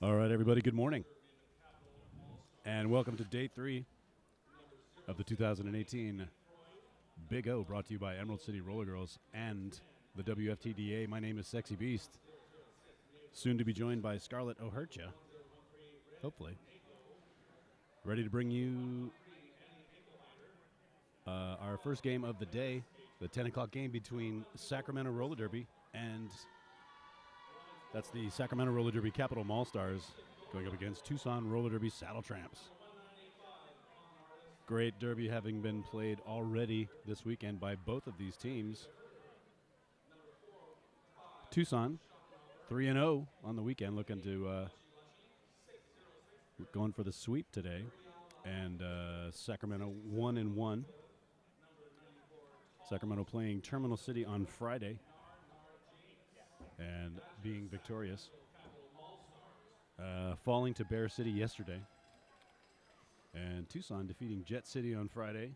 All right, everybody, good morning. And welcome to day 3 of the 2018 Big O, brought to you by Emerald City Roller Girls and the WFTDA. My name is Sexy Beast, soon to be joined by Scarlett O'Hurtja, hopefully. Ready to bring you our first game of the day, the 10 o'clock game between Sacramento Roller Derby and that's the Sacramento Roller Derby Capital MaulStars going up against Tucson Roller Derby Saddletramps. Great derby having been played already this weekend by both of these teams. Tucson 3-0 on the weekend, looking to going for the sweep today, and Sacramento 1-1. Sacramento playing Terminal City on Friday and being victorious, falling to Bear City yesterday, and Tucson defeating Jet City on Friday,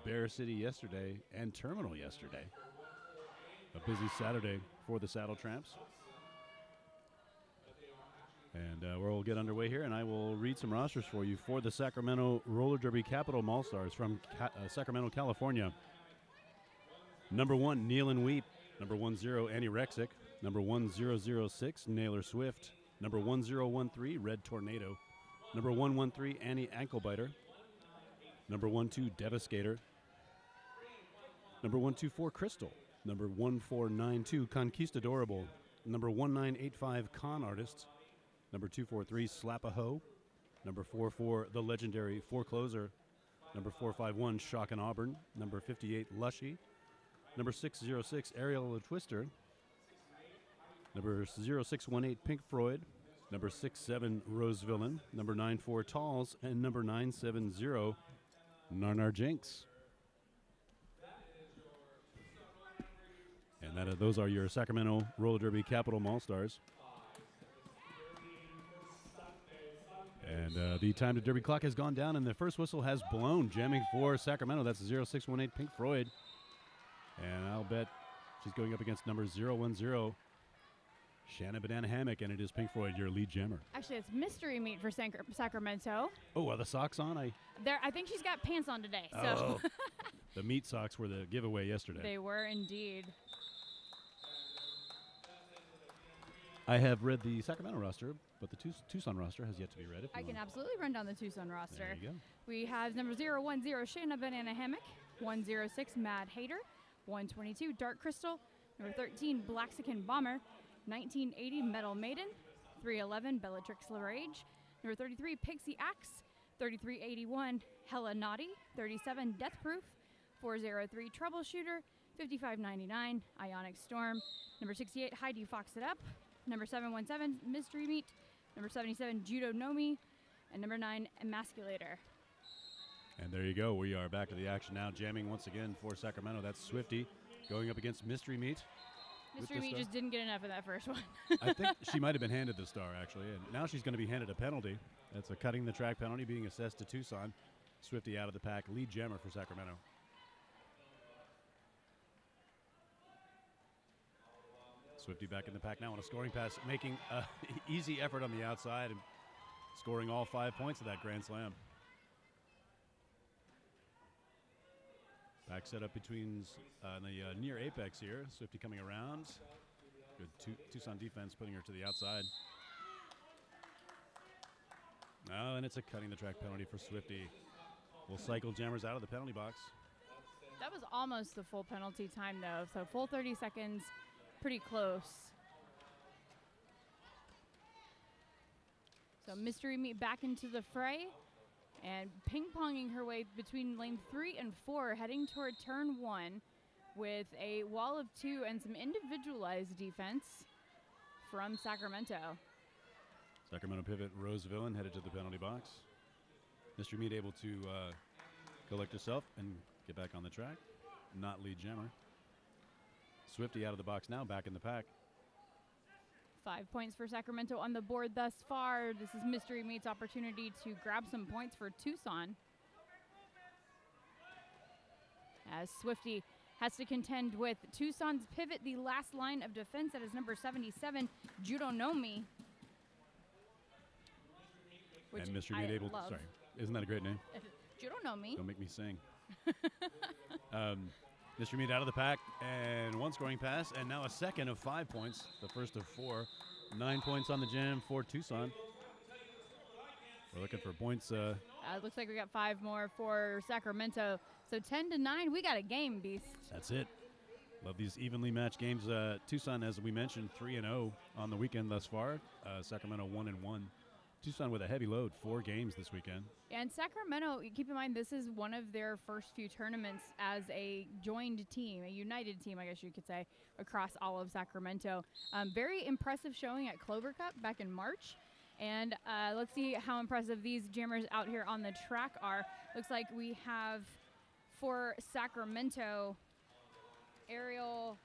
Bear City yesterday, and Terminal yesterday. A busy Saturday for the Saddletramps. And we'll get underway here, and I will read some rosters for you for the Sacramento Roller Derby Capital MaulStars from Sacramento, California. Number 1, Kneel and Weep. Number 10, Annie Rexick. Number 1006, Naylor Swift. Number 1013, Red Tornado. Number 113, Annie Anklebiter. Number 12, Devastator. Number 124, Crystal. Number 1492, Conquistadorable. Number 1985, Con Artist. Number 243, Slap-a-Ho. Number 44, the legendary Forecloser. Number 451, Shock and Auburn. Number 58, Lushy. Number 606, Ariel the Twister. Number 0618, Pink Floyd. Number 67, Rose Villain. Number 94, Talls. And number 970, Narnar Jinx. And those are your Sacramento Roller Derby Capital MaulStars. And the time to Derby clock has gone down, and the first whistle has blown, jamming for Sacramento. That's 0618, Pink Floyd. And I'll bet she's going up against number 010, Shanna Banana Hammock, and it is Pink Floyd, your lead jammer. Actually, it's mystery meat for Sacramento. Oh, are the socks on? I think she's got pants on today. Oh. So the meat socks were the giveaway yesterday. They were indeed. I have read the Sacramento roster, but the Tucson roster has yet to be read. I can absolutely run down the Tucson roster. There you go. We have number 010, Shayna Banana Hammock. 106, Mad Hater. 122, Dark Crystal. Number 13, Blaxican Bomber. 1980, Metal Maiden. 311, Bellatrix LaRage. Number 33, Pixie Axe. 3381, Hella Naughty. 37, Death Proof. 403, Troubleshooter. 5599, Ionic Storm. Number 68, Heidi Fox It Up. Number 717, Mystery Meat. Number 77, Judo Nomi. And number 9, Emasculator. And there you go. We are back to the action now, jamming once again for Sacramento. That's Swifty going up against Mystery Meat. Mystery Meat just didn't get enough of that first one. I think she might have been handed the star, actually. And now she's going to be handed a penalty. That's a cutting the track penalty being assessed to Tucson. Swifty out of the pack, lead jammer for Sacramento. Swifty back in the pack now on a scoring pass, making an easy effort on the outside and scoring all 5 points of that Grand Slam. Back set up between the near apex here. Swifty coming around. Good Tucson defense putting her to the outside. Oh, and it's a cutting the track penalty for Swifty. We'll cycle jammers out of the penalty box. That was almost the full penalty time, though. So full 30 seconds, pretty close. So Mystery Meat back into the fray. And ping-ponging her way between lane 3 and 4, heading toward turn 1 with a wall of 2 and some individualized defense from Sacramento. Sacramento pivot, Rose Villain headed to the penalty box. Mystery Meat able to collect herself and get back on the track. Not lead jammer. Swifty out of the box now, back in the pack. 5 points for Sacramento on the board thus far. This is Mystery Meat's opportunity to grab some points for Tucson, as Swifty has to contend with Tucson's pivot, the last line of defense. That is number 77, Judo Nomi. which and Mr. I Meat able. love. Sorry, isn't that a great name? You don't know me. Don't make me sing. Mr. Meat out of the pack, and one scoring pass, and now a second of 5 points, the first of 4. 9 points on the jam for Tucson. We're looking for points. It looks like we got 5 more for Sacramento. So 10-9, we got a game, Beast. That's it. Love these evenly matched games. Tucson, as we mentioned, 3-0 on the weekend thus far. Sacramento 1-1. Tucson with a heavy load, 4 games this weekend. And Sacramento, keep in mind, this is one of their first few tournaments as a joined team, a united team, I guess you could say, across all of Sacramento. Very impressive showing at Clover Cup back in March. And let's see how impressive these jammers out here on the track are. Looks like we have, for Sacramento, Ariella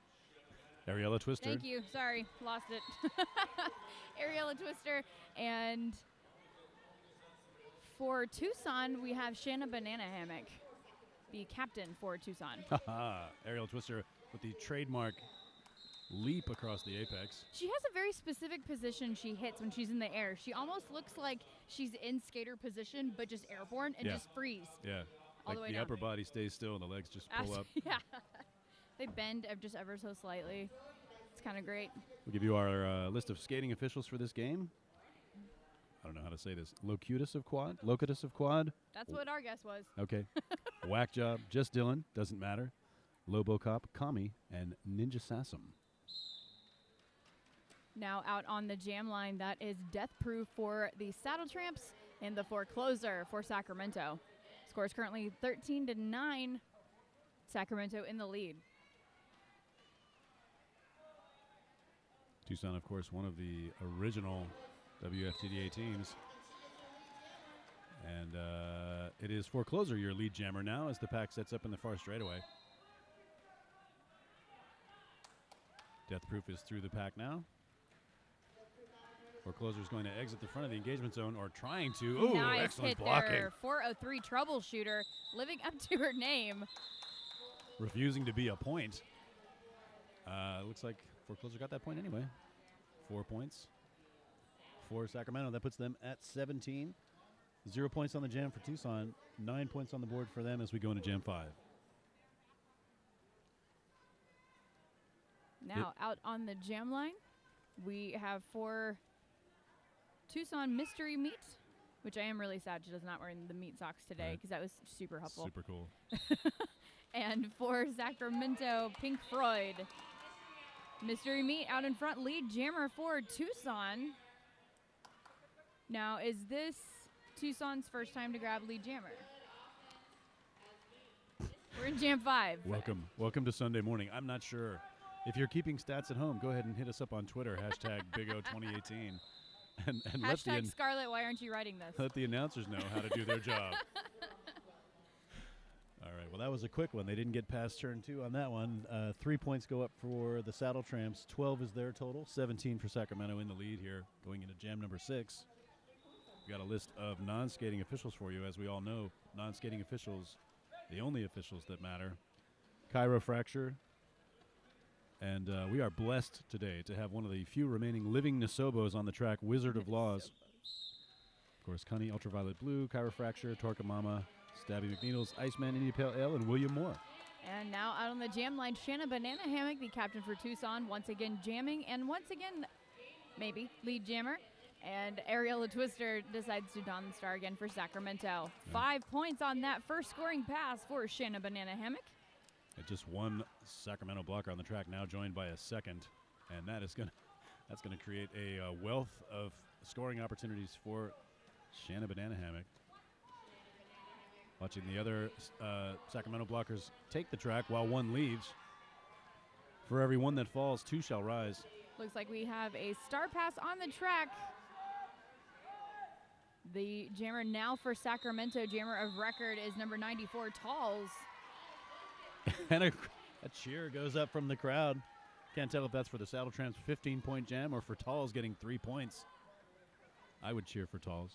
Twister. Thank you. Sorry, lost it. Ariella Twister. And for Tucson, we have Shanna Banana Hammock, the captain for Tucson. Ariel Twister with the trademark leap across the apex. She has a very specific position she hits when she's in the air. She almost looks like she's in skater position, but just airborne and just freeze. Yeah. All like the way the down. upper body stays still and the legs just pull up. Yeah. They bend just ever so slightly. It's kind of great. We'll give you our list of skating officials for this game. I don't know how to say this. Locutus of quad? That's what our guess was. Okay. Whack Job, Just Dylan, doesn't matter. Lobo Cop, Kami, and Ninja Sassum. Now out on the jam line, that is Death Proof for the Saddletramps and the Forecloser for Sacramento. Score is currently 13-9. Sacramento in the lead. Tucson, of course, one of the original WFTDA teams. And it is Forecloser, your lead jammer now, as the pack sets up in the far straightaway. Death Proof is through the pack now. Forecloser is going to exit the front of the engagement zone, or trying to. Oh, nice excellent hit blocking. there. 403 troubleshooter, living up to her name. Refusing to be a point. Looks like Forecloser got that point anyway. 4 points for Sacramento. That puts them at 17. 0 points on the jam for Tucson. 9 points on the board for them as we go into jam 5. Now out on the jam line, we have for Tucson Mystery Meat, which I am really sad she does not wear the meat socks today because that was super helpful. Super cool. And for Sacramento, Pink Floyd. Mystery Meat out in front, lead jammer for Tucson. Now, is this Tucson's first time to grab lead jammer? We're in jam 5. Welcome to Sunday morning. I'm not sure. If you're keeping stats at home, go ahead and hit us up on Twitter, hashtag BigO2018. And hashtag Scarlett, why aren't you writing this? Let the announcers know how to do their job. All right, well, that was a quick one. They didn't get past turn 2 on that one. 3 points go up for the Saddletramps. 12 is their total. 17 for Sacramento in the lead here, going into jam number 6. We got a list of non-skating officials for you. As we all know, non-skating officials, the only officials that matter. Chiropractor. And we are blessed today to have one of the few remaining living Nasobos on the track, Wizard of Laws. Of course, Cunny, Ultraviolet Blue, Chiropractor, Torca Mama, Stabby McNeedles, Iceman, India Pale Ale, and William Moore. And now out on the jam line, Shanna Banana Hammock, the captain for Tucson, once again jamming, and once again, maybe, lead jammer. And Ariella Twister decides to don the star again for Sacramento. 5 points on that first scoring pass for Shanna Banana Hammock. Just one Sacramento blocker on the track, now joined by a second, and that's going to create a wealth of scoring opportunities for Shanna Banana Hammock. Watching the other Sacramento blockers take the track while one leaves. For every one that falls, 2 shall rise. Looks like we have a star pass on the track. The jammer now for Sacramento, jammer of record, is number 94, Talls. And a cheer goes up from the crowd. Can't tell if that's for the Saddletramps' 15-point jam or for Talls getting 3 points. I would cheer for Talls.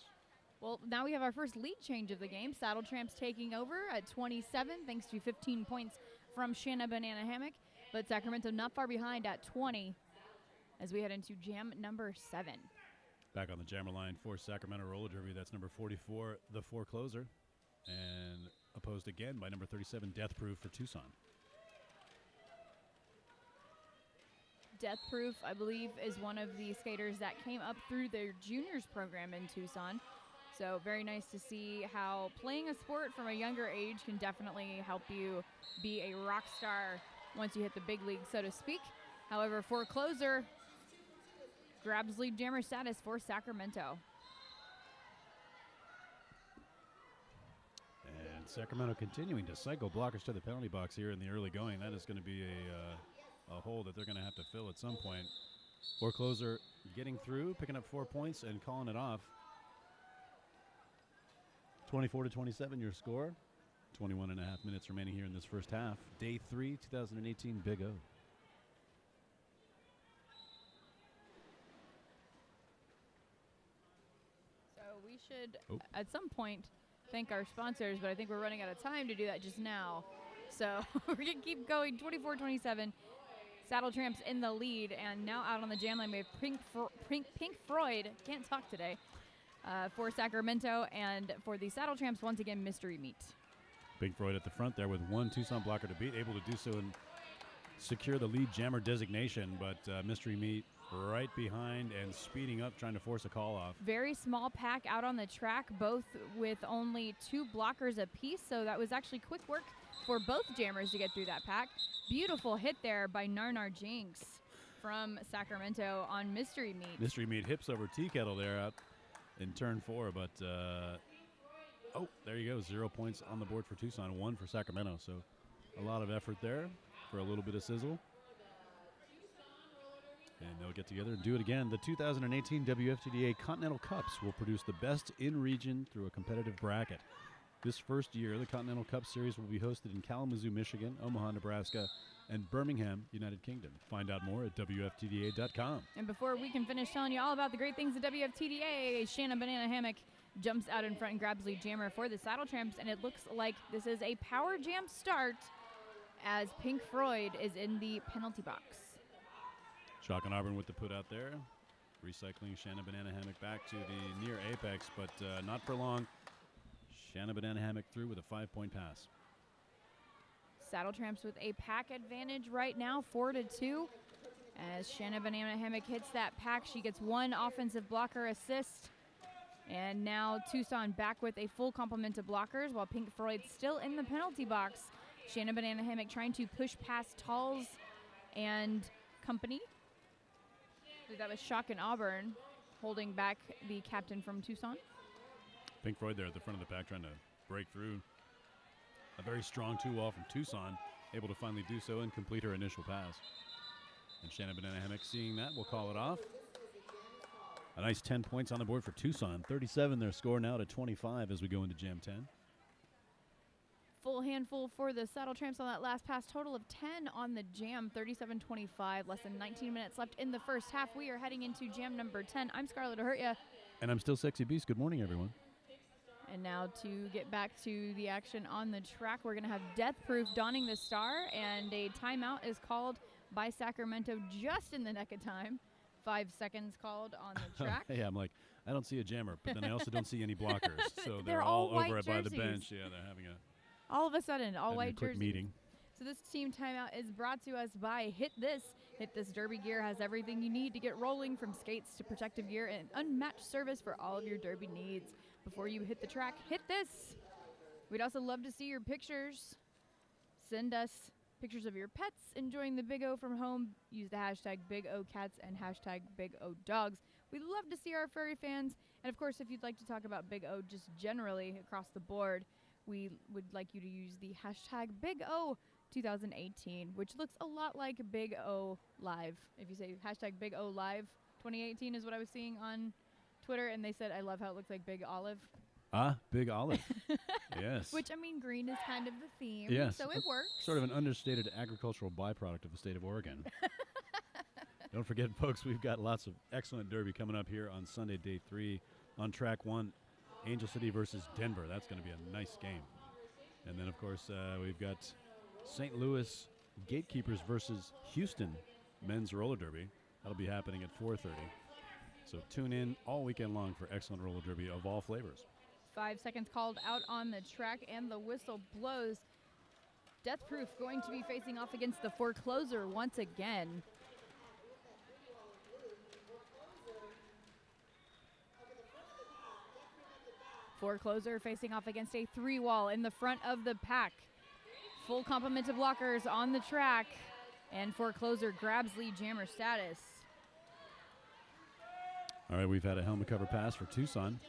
Well, now we have our first lead change of the game. Saddletramps taking over at 27, thanks to 15 points from Shanna Banana Hammock. But Sacramento not far behind at 20 as we head into jam number 7. Back on the jammer line for Sacramento Roller Derby, that's number 44, the Forecloser, and opposed again by number 37, Death Proof for Tucson. Death Proof, I believe, is one of the skaters that came up through their juniors program in Tucson. So very nice to see how playing a sport from a younger age can definitely help you be a rock star once you hit the big league, so to speak. However, Forecloser grabs lead jammer status for Sacramento. And Sacramento continuing to cycle blockers to the penalty box here in the early going. That is going to be a hole that they're going to have to fill at some point. Forecloser getting through, picking up 4 points and calling it off. 24-27 your score. 21 and a half minutes remaining here in this first half. Day 3, 2018 Big O. So we should, at some point, thank our sponsors, but I think we're running out of time to do that just now. So we're going to keep going. 24-27. Saddletramps in the lead, and now out on the jam line we have Pink Floyd, can't talk today, for Sacramento, and for the Saddletramps, once again, Mystery Meat. Pink Floyd at the front there with one Tucson blocker to beat, able to do so and secure the lead jammer designation, but Mystery Meat right behind and speeding up, trying to force a call off. Very small pack out on the track, both with only 2 blockers apiece, so that was actually quick work for both jammers to get through that pack. Beautiful hit there by Narnar Jinx from Sacramento on Mystery Meat. Mystery Meat hips over Tea Kettle there out in turn 4, but there you go, 0 points on the board for Tucson, 1 for Sacramento, so a lot of effort there for a little bit of sizzle. And they'll get together and do it again. The 2018 WFTDA Continental Cups will produce the best in region through a competitive bracket. This first year, the Continental Cup Series will be hosted in Kalamazoo, Michigan, Omaha, Nebraska, and Birmingham, United Kingdom. Find out more at WFTDA.com. And before we can finish telling you all about the great things at WFTDA, Shanna Banana Hammock jumps out in front and grabs lead jammer for the Saddletramps, and it looks like this is a power jam start as Pink Floyd is in the penalty box. Chalk and Auburn with the put out there. Recycling Shanna Banana Hammock back to the near apex, but not for long. Shanna Banana Hammock through with a 5-point pass. Saddletramps with a pack advantage right now, 4-2. As Shanna Banana Hammock hits that pack, she gets 1 offensive blocker assist. And now Tucson back with a full complement of blockers, while Pink Floyd still in the penalty box. Shanna Banana Hammock trying to push past Talls and company. That was Shock and Auburn holding back the captain from Tucson. Pink Floyd there at the front of the pack trying to break through. A very strong 2-wall from Tucson, able to finally do so and complete her initial pass. And Shanna Banana Hammock seeing that will call it off. A nice 10 points on the board for Tucson. 37 their score now to 25 as we go into Jam 10. Full handful for the Saddletramps on that last pass. Total of 10 on the jam, 37-25. Less than 19 minutes left in the first half. We are heading into jam number 10. I'm Scarlett Ahurtia. And I'm still Sexy Beast. Good morning, everyone. And now to get back to the action on the track, we're going to have Death Proof donning the star, and a timeout is called by Sacramento just in the nick of time. 5 seconds called on the track. Yeah, I'm like, I don't see a jammer, but then I also don't see any blockers. So They're all all over it by the jerseys. bench. Yeah, they're having all of a sudden, all white a quick jerseys. meeting. So this team timeout is brought to us by Hit This. Hit This Derby gear has everything you need to get rolling, from skates to protective gear and unmatched service for all of your derby needs. Before you hit the track, hit this. We'd also love to see your pictures. Send us pictures of your pets enjoying the Big O from home. Use the hashtag Big O Cats and hashtag Big O Dogs. We'd love to see our furry fans. And of course, if you'd like to talk about Big O just generally across the board, we would like you to use the hashtag Big O 2018, which looks a lot like Big O Live. If you say hashtag Big O Live 2018 is what I was seeing on Twitter, and they said, I love how it looks like Big Olive. Ah, Big Olive. Yes. Which, I mean, green is kind of the theme, yes. so it works. Sort of an understated agricultural byproduct of the state of Oregon. Don't forget, folks, we've got lots of excellent derby coming up here on Sunday, day 3. On track 1, Angel City versus Denver. That's going to be a nice game. And then, of course, we've got St. Louis Gatekeepers versus Houston men's roller derby. That'll be happening at 4:30. So tune in all weekend long for excellent roller derby of all flavors. 5 seconds called out on the track, and the whistle blows. Death Proof going to be facing off against the Forecloser once again. Forecloser facing off against a 3-wall in the front of the pack. Full complement of blockers on the track, and Forecloser grabs lead jammer status. All right, we've had a helmet cover pass for Tucson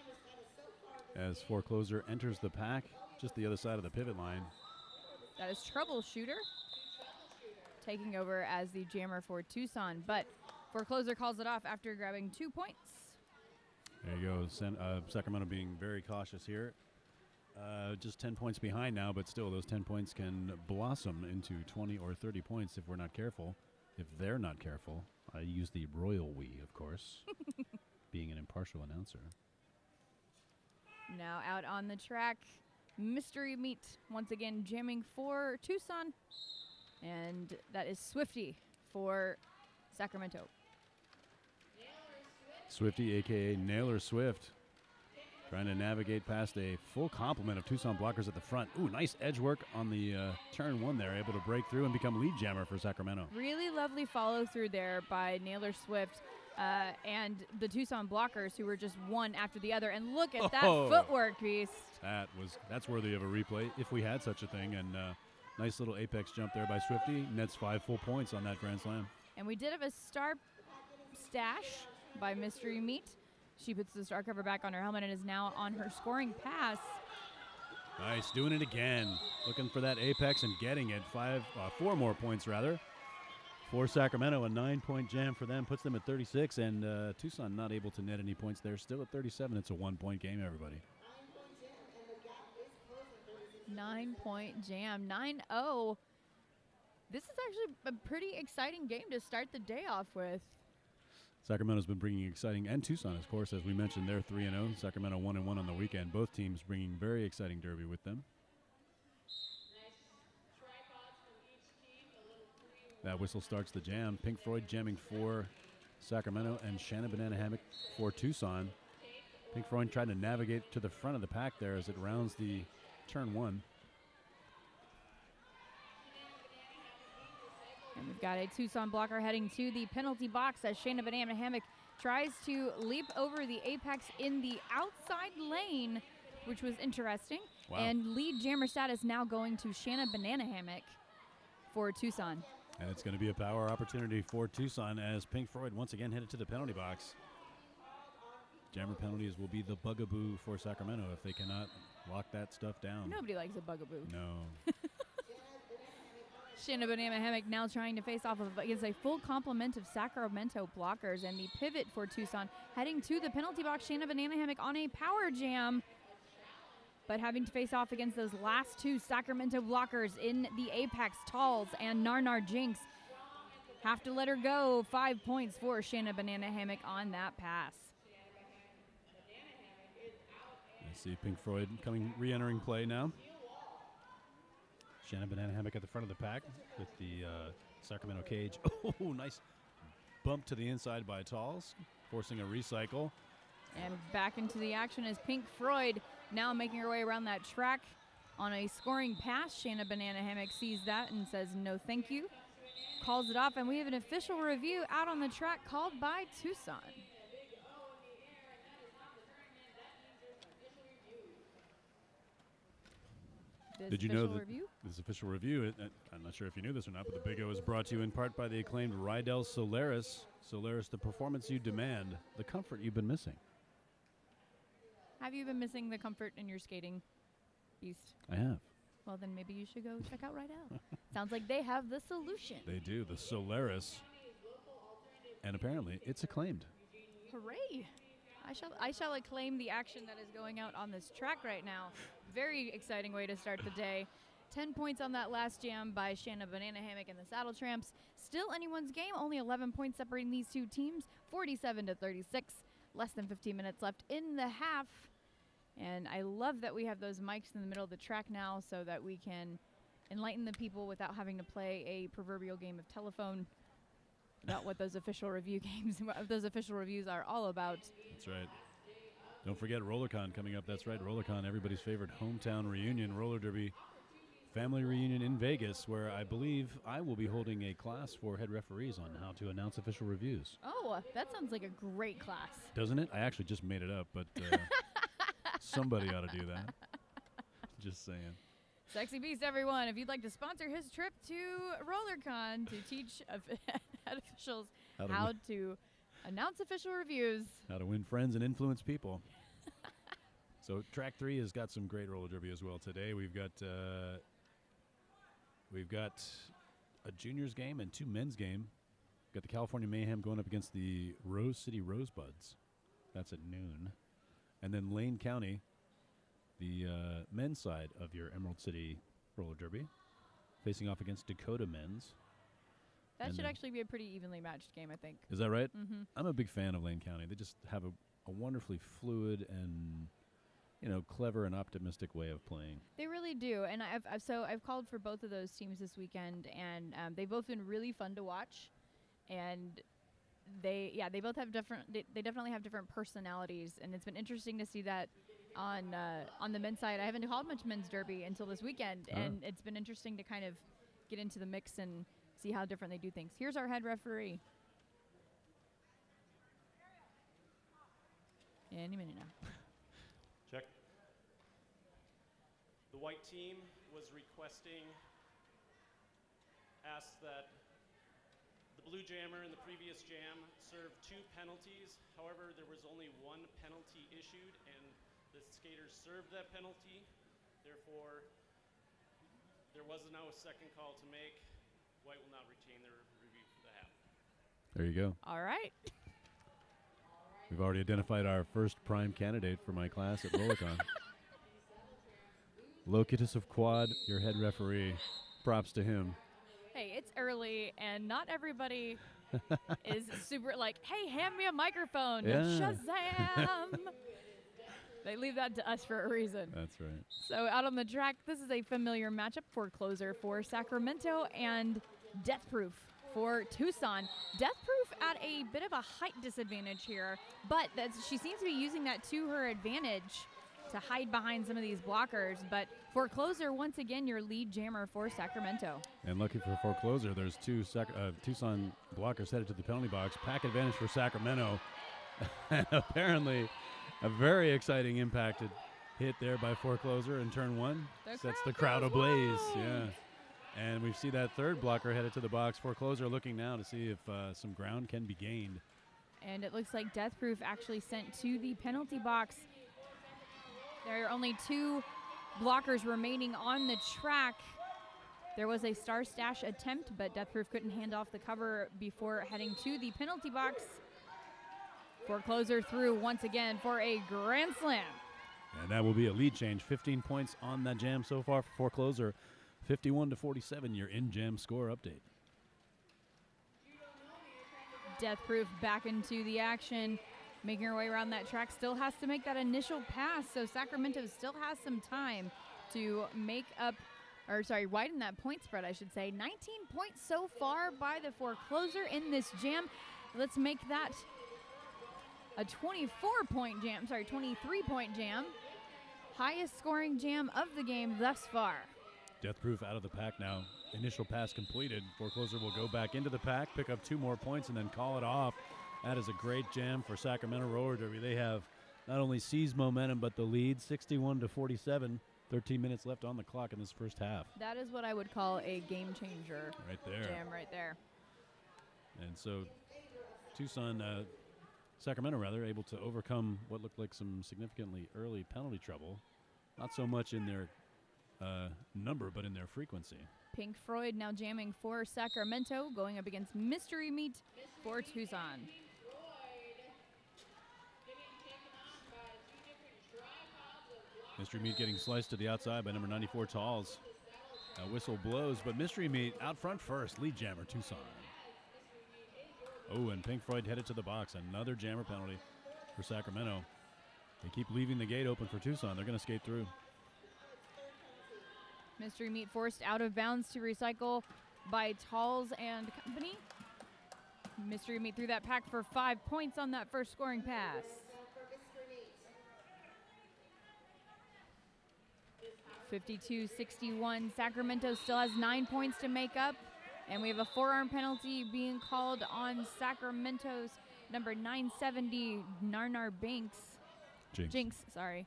as Forecloser enters the pack just the other side of the pivot line. That is Troubleshooter taking over as the jammer for Tucson, but Forecloser calls it off after grabbing 2 points. There you go. Sacramento being very cautious here. Just 10 points behind now, but still those 10 points can blossom into 20 or 30 points if we're not careful. If they're not careful. I use the royal we, of course, being an impartial announcer. Now out on the track, Mystery Meat once again jamming for Tucson, and that is Swifty for Sacramento. Swifty, a.k.a. Nailer Swift, trying to navigate past a full complement of Tucson blockers at the front. Ooh, nice edge work on the turn one there, able to break through and become lead jammer for Sacramento. Really lovely follow through there by Nailer Swift and the Tucson blockers, who were just one after the other. And look at that footwork, Beast. That's worthy of a replay if we had such a thing. And nice little apex jump there by Swifty. Nets 5 full points on that Grand Slam. And we did have a star stash by Mystery Meat. She puts the star cover back on her helmet and is now on her scoring pass. Nice, doing it again. Looking for that apex and getting it. 4 more points rather. For Sacramento, a 9-point jam for them puts them at 36, and Tucson not able to net any points there. Still at 37. It's a 1-point game, everybody. 9-point jam, 9-0. This is actually a pretty exciting game to start the day off with. Sacramento's been bringing exciting, and Tucson, of course, as we mentioned, they're 3-0. Sacramento 1-1 on the weekend. Both teams bringing very exciting derby with them. That whistle starts the jam. Pink Floyd jamming for Sacramento and Shannon Banana Hammock for Tucson. Pink Floyd trying to navigate to the front of the pack there as it rounds the turn one. And we've got a Tucson blocker heading to the penalty box as Shannon Banana Hammock tries to leap over the apex in the outside lane, which was interesting. Wow. And lead jammer status now going to Shannon Banana Hammock for Tucson. And it's going to be a power opportunity for Tucson as Pink Floyd once again headed to the penalty box. Jammer penalties will be the bugaboo for Sacramento if they cannot lock that stuff down. Nobody likes a bugaboo. No. Shannon Banana Hammock now trying to face off against a full complement of Sacramento blockers, and the pivot for Tucson heading to the penalty box. Shannon Banana Hammock on a power jam, but having to face off against those last two Sacramento blockers in the apex. Talls and Narnar Jinx have to let her go. 5 points for Shannon Banana Hammock on that pass. I see Pink Floyd re-entering play now. Shannon Banana Hammock at the front of the pack with the Sacramento cage. Oh, nice bump to the inside by Talls, forcing a recycle. And back into the action is Pink Floyd now making her way around that track on a scoring pass. Shannon Banana Hammock sees that and says no thank you. Calls it off, and we have an official review out on the track called by Tucson. Did you know that this official review, I'm not sure if you knew this or not, but the Big O is brought to you in part by the acclaimed Rydell Solaris. Solaris, the performance you demand, the comfort you've been missing. Have you been missing the comfort in your skating, Beast? I have. Well, then maybe you should go check out Rydell. Sounds like they have the solution. They do, the Solaris. And apparently, it's acclaimed. Hooray! I shall acclaim the action that is going out on this track right now. Very exciting way to start the day. 10 points on that last jam by Shannon Banana Hammock and the Saddletramps. Still anyone's game, only 11 points separating these two teams, 47-36. Less than 15 minutes left in the half. And I love that we have those mics in the middle of the track now so that we can enlighten the people without having to play a proverbial game of telephone. about what those official review games, what those official reviews are all about. That's right. Don't forget RollerCon coming up. That's right, RollerCon, everybody's favorite hometown reunion, roller derby family reunion in Vegas, where I believe I will be holding a class for head referees on how to announce official reviews. Oh, that sounds like a great class. Doesn't it? I actually just made it up, but somebody ought to do that. Just saying. Sexy Beast, everyone. If you'd like to sponsor his trip to RollerCon to teach head officials how to announce official reviews. How to win friends and influence people. So track 3 has got some great roller derby as well today. We've got a juniors game and 2 men's game. We've got the California Mayhem going up against the Rose City Rosebuds. That's at noon. And then Lane County, the men's side of your Emerald City roller derby, facing off against Dakota men's. That should actually be a pretty evenly matched game, I think. Is that right? Mm-hmm. I'm a big fan of Lane County. They just have a wonderfully fluid and clever and optimistic way of playing. They really do, and I've called for both of those teams this weekend, and they've both been really fun to watch, and they both have they definitely have different personalities, and it's been interesting to see that on the men's side. I haven't called much men's derby until this weekend, and it's been interesting to kind of get into the mix and see how different they do things. Here's our head referee. Any minute now. Check. The white team was asked that the blue jammer in the previous jam served 2 penalties. However, there was only 1 penalty issued, and the skaters served that penalty. Therefore, there was no second call to make. White will not retain their review for the half. There you go. All right. We've already identified our first prime candidate for my class at RollerCon. Locutus of Quad, your head referee. Props to him. Hey, it's early, and not everybody is super like, hey, hand me a microphone. Yeah. Shazam! They leave that to us for a reason. That's right. So out on the track, this is a familiar matchup for closer for Sacramento and Death Proof for Tucson. Death Proof at a bit of a height disadvantage here, but she seems to be using that to her advantage to hide behind some of these blockers. But Forecloser, once again, your lead jammer for Sacramento. And lucky for Forecloser, there's 2 Tucson blockers headed to the penalty box. Pack advantage for Sacramento. And apparently a very exciting impacted hit there by Forecloser in turn 1. Sets the crowd ablaze. Yeah. And we see that 3rd blocker headed to the box. Forecloser looking now to see if some ground can be gained. And it looks like Death Proof actually sent to the penalty box. There are only 2 blockers remaining on the track. There was a Star Stash attempt, but Death Proof couldn't hand off the cover before heading to the penalty box. Forecloser through once again for a grand slam. And that will be a lead change. 15 points on that jam so far for Forecloser. 51-47, your in-jam score update. Death Proof back into the action, making her way around that track. Still has to make that initial pass, so Sacramento still has some time to widen that point spread, I should say. 19 points so far by the Forecloser in this jam. Let's make that a 23-point jam. Highest scoring jam of the game thus far. Death Proof out of the pack now. Initial pass completed. Forecloser will go back into the pack, pick up 2 more points, and then call it off. That is a great jam for Sacramento Roller Derby. They have not only seized momentum, but the lead, 61-47. 13 minutes left on the clock in this first half. That is what I would call a game changer. Right there. Jam right there. And so Sacramento able to overcome what looked like some significantly early penalty trouble. Not so much in their number, but in their frequency. Pink Floyd now jamming for Sacramento, going up against Mystery Meat for Tucson. Mystery Meat getting sliced to the outside by number 94, Talls. A whistle blows, but Mystery Meat out front first, lead jammer, Tucson. Oh, and Pink Floyd headed to the box. Another jammer penalty for Sacramento. They keep leaving the gate open for Tucson. They're going to skate through. Mystery Meat forced out of bounds to recycle by Talls and company. Mystery Meat through that pack for 5 points on that first scoring pass. 52-61. Sacramento still has 9 points to make up. And we have a forearm penalty being called on Sacramento's number 970, Narnar Banks. Jinx, sorry.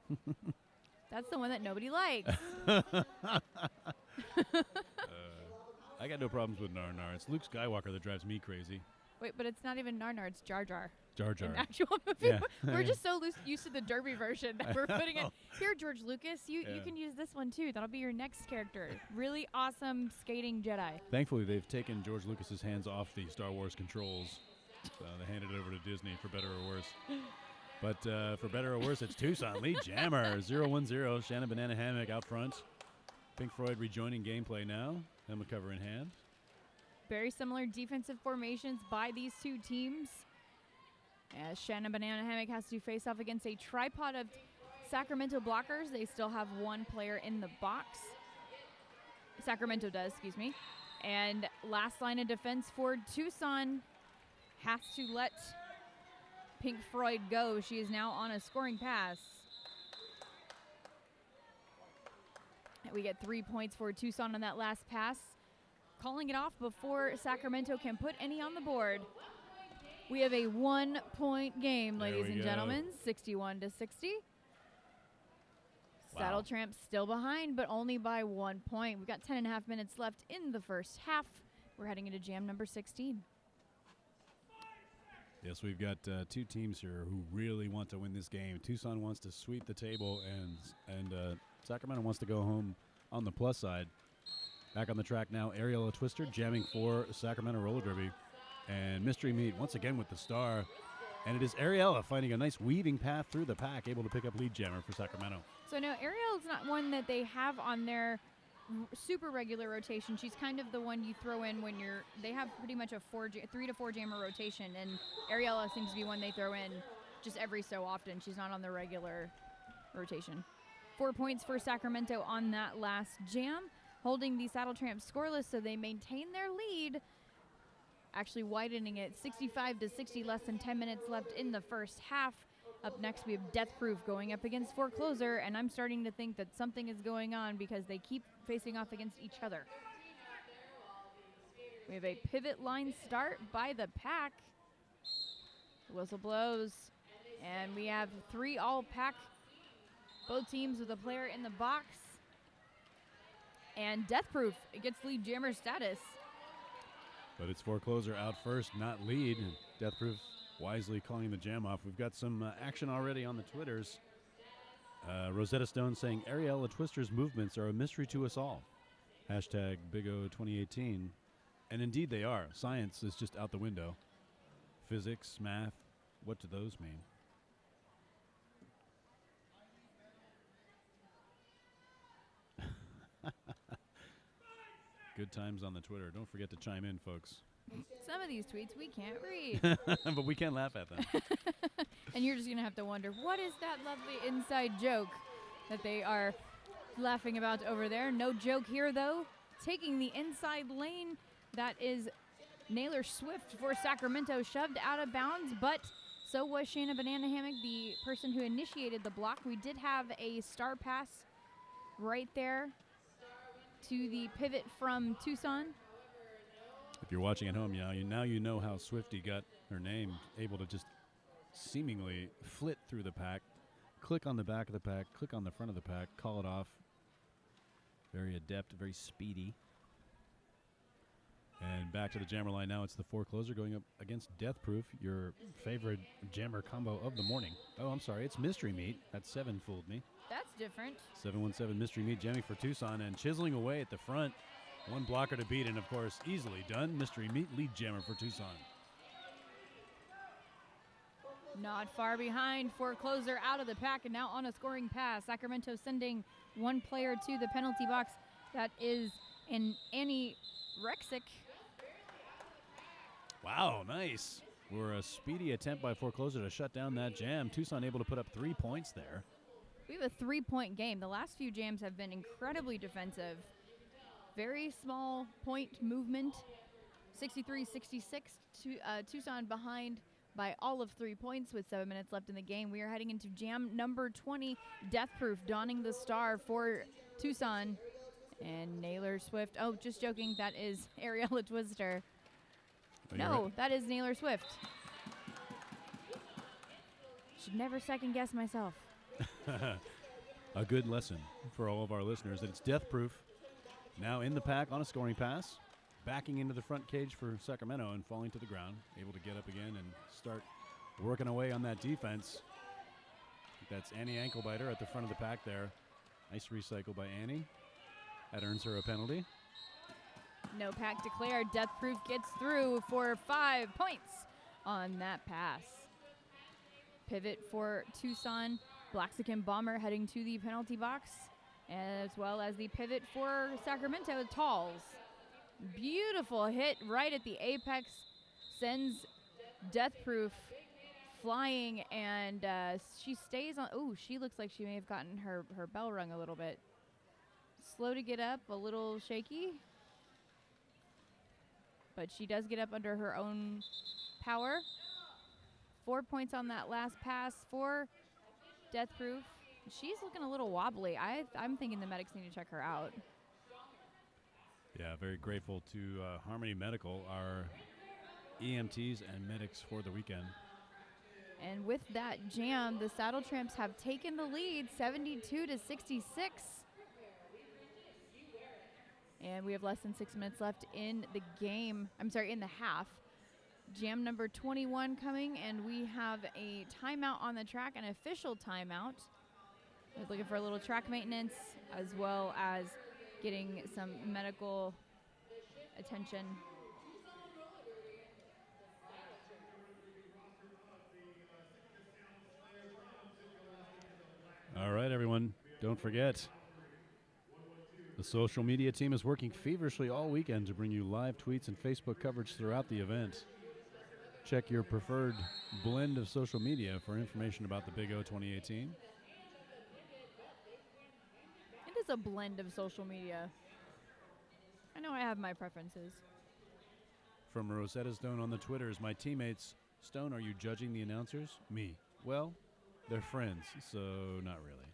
That's the one that nobody likes. I got no problems with Narnar. It's Luke Skywalker that drives me crazy. Wait, but it's not even Narnar, it's Jar Jar. Jar Jar. In actual movie. Yeah. We're just so used to the Derby version that we're putting it. Here, George Lucas, you can use this one too. That'll be your next character. Really awesome skating Jedi. Thankfully, they've taken George Lucas's hands off the Star Wars controls. They handed it over to Disney for better or worse. But for better or worse, it's Tucson. Lead jammer, 0-1-0. Shannon Banana Hammock out front. Pink Floyd rejoining gameplay now. Helmet cover in hand. Very similar defensive formations by these two teams. As Shannon Banana Hammock has to face off against a tripod of Sacramento blockers. They still have one player in the box. Sacramento does, excuse me. And last line of defense for Tucson has to let Pink Floyd go. She is now on a scoring pass. We get 3 points for Tucson on that last pass. Calling it off before Sacramento can put any on the board. We have a 1 point game, ladies and gentlemen, 61-60. Wow. Saddletramps still behind, but only by 1 point. We've got 10.5 minutes left in the first half. We're heading into jam number 16. Yes, we've got two teams here who really want to win this game. Tucson wants to sweep the table, and Sacramento wants to go home on the plus side. Back on the track now, Ariella Twister jamming for Sacramento Roller Derby. And Mystery Meat once again with the star. And it is Ariella finding a nice weaving path through the pack, able to pick up lead jammer for Sacramento. So no, Ariella's not one that they have on their super regular rotation. She's kind of the one you throw in when they have pretty much a 3 to 4 jammer rotation, and Ariella seems to be one they throw in just every so often. She's not on the regular rotation. 4 points for Sacramento on that last jam, holding the Saddletramps scoreless, so they maintain their lead, actually widening it 65-60, less than 10 minutes left in the first half. Up next, we have Death Proof going up against Forecloser, and I'm starting to think that something is going on because they keep facing off against each other. We have a pivot line start by the pack. The whistle blows, and we have 3 all-pack, both teams with a player in the box. And Death Proof gets lead jammer status. But it's Forecloser out first, not lead. Death Proof wisely calling the jam off. We've got some action already on the Twitters. Rosetta Stone saying, Ariella Twister's movements are a mystery to us all. Hashtag BigO2018. And indeed they are. Science is just out the window. Physics, math, what do those mean? Good times on the Twitter. Don't forget to chime in, folks. Some of these tweets we can't read. But we can laugh at them. And you're just going to have to wonder, what is that lovely inside joke that they are laughing about over there? No joke here, though. Taking the inside lane, that is Naylor Swift for Sacramento, shoved out of bounds, but so was Shannon Banana Hammock, the person who initiated the block. We did have a star pass right there to the pivot from Tucson. If you're watching at home, now you know how Swifty got her name, able to just seemingly flit through the pack, click on the back of the pack, click on the front of the pack, call it off. Very adept, very speedy. And back to the jammer line now. It's the Forecloser going up against Death Proof, your favorite jammer combo of the morning. Oh, I'm sorry, it's Mystery Meat. That 7 fooled me. That's different. 717 Mystery Meat jamming for Tucson and chiseling away at the front. One blocker to beat, and of course, easily done. Mystery Meat lead jammer for Tucson. Not far behind. Forecloser out of the pack and now on a scoring pass. Sacramento sending one player to the penalty box. That is an Annie Rexick. Wow, nice. For a speedy attempt by Forecloser to shut down that jam. Tucson able to put up 3 points there. We have a 3-point game. The last few jams have been incredibly defensive. Very small point movement. 63-66. Tucson behind by all of 3 points with 7 minutes left in the game. We are heading into jam number 20, Death Proof, donning the star for Tucson. And Naylor Swift. Oh, just joking. That is Ariella Twister. No, that is Naylor Swift. Should never second guess myself. A good lesson for all of our listeners that it's Death Proof. Now in the pack on a scoring pass. Backing into the front cage for Sacramento and falling to the ground. Able to get up again and start working away on that defense. That's Annie Anklebiter at the front of the pack there. Nice recycle by Annie. That earns her a penalty. No pack declared. Death Proof gets through for 5 points on that pass. Pivot for Tucson. Blaxican Bomber heading to the penalty box, as well as the pivot for Sacramento, Talls. Beautiful hit right at the apex. Sends Death Proof flying, and she stays on. Oh, she looks like she may have gotten her bell rung a little bit. Slow to get up, a little shaky. But she does get up under her own power. 4 points on that last pass for Death Proof. She's looking a little wobbly. I'm thinking the medics need to check her out. Yeah, very grateful to Harmony Medical, our EMTs and medics for the weekend. And with that jam, the Saddletramps have taken the lead, 72-66. And we have less than 6 minutes left in the game. I'm sorry, in the half. Jam number 21 coming, and we have a timeout on the track, an official timeout. We're looking for a little track maintenance, as well as getting some medical attention. All right, everyone, don't forget, the social media team is working feverishly all weekend to bring you live tweets and Facebook coverage throughout the event. Check your preferred blend of social media for information about the Big O 2018. It is a blend of social media. I know I have my preferences. From Rosetta Stone on the Twitters, my teammates, Stone, are you judging the announcers? Me. Well, they're friends, so not really.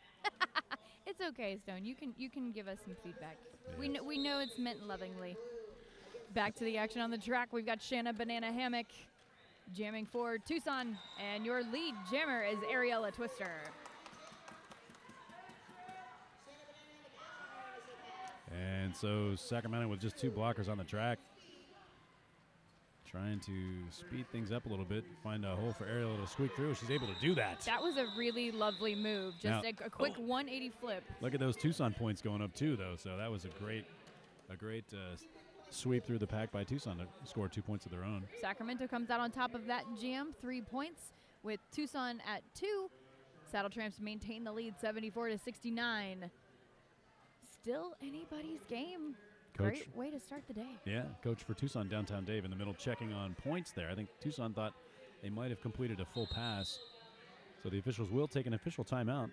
It's okay, Stone. You can give us some feedback. Yes. We know it's meant lovingly. Back to the action on the track. We've got Shanna Banana Hammock jamming for Tucson, and your lead jammer is Ariella Twister. And so Sacramento with just 2 blockers on the track, trying to speed things up a little bit, find a hole for Ariel to squeak through. She's able to do that. That was a really lovely move. Just Now, a quick 180 flip. Look at those Tucson points going up too, though. So that was a great sweep through the pack by Tucson to score 2 points of their own. Sacramento comes out on top of that jam, 3 points, with Tucson at 2. Saddletramps maintain the lead, 74-69. Still anybody's game. Coach. Great way to start the day. Yeah, coach for Tucson, Downtown Dave, in the middle checking on points there. I think Tucson thought they might have completed a full pass. So the officials will take an official timeout.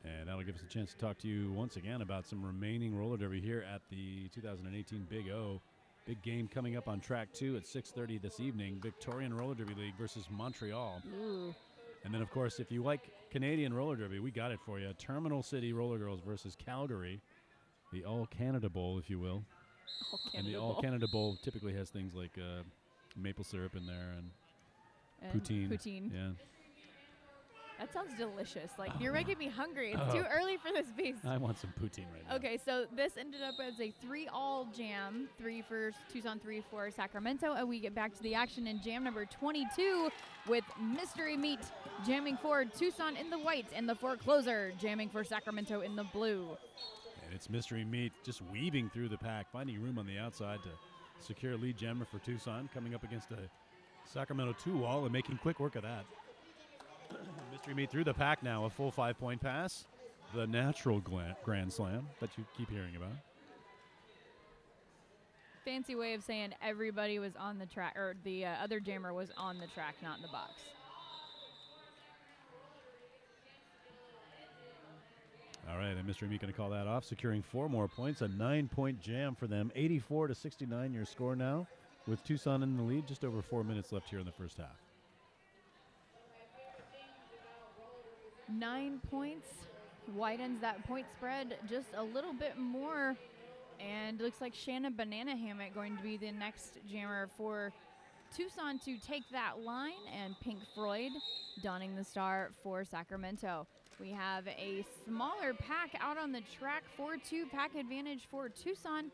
And that'll give us a chance to talk to you once again about some remaining roller derby here at the 2018 Big O. Big game coming up on track 2 at 6:30 this evening. Victorian Roller Derby League versus Montreal. Ooh. And then, of course, if you like Canadian roller derby, we got it for you. Terminal City Roller Girls versus Calgary. The All-Canada Bowl, if you will. And the All-Canada Bowl typically has things like maple syrup in there and poutine. Poutine. Yeah. That sounds delicious. Like, you're making me hungry. It's too early for this feast. I want some poutine right now. Okay, so this ended up as a 3-all jam. 3 for Tucson, 3 for Sacramento. And we get back to the action in jam number 22 with Mystery Meat jamming for Tucson in the white and the forecloser jamming for Sacramento in the blue. And it's Mystery Meat just weaving through the pack, finding room on the outside to secure lead jammer for Tucson, coming up against a Sacramento 2-wall and making quick work of that. Mystery Meat through the pack now, a full 5-point pass. The natural grand slam that you keep hearing about. Fancy way of saying everybody was on the track, or the other jammer was on the track, not in the box. All right. right, and Mystery Meat going to call that off, securing 4 more points. A 9-point jam for them. 84-69 your score now, with Tucson in the lead. Just over 4 minutes left here in the first half. 9 points widens that point spread just a little bit more. And looks like Shanna Banana Hammock going to be the next jammer for Tucson to take that line, and Pink Floyd donning the star for Sacramento. We have a smaller pack out on the track, 4-2 pack advantage for Tucson,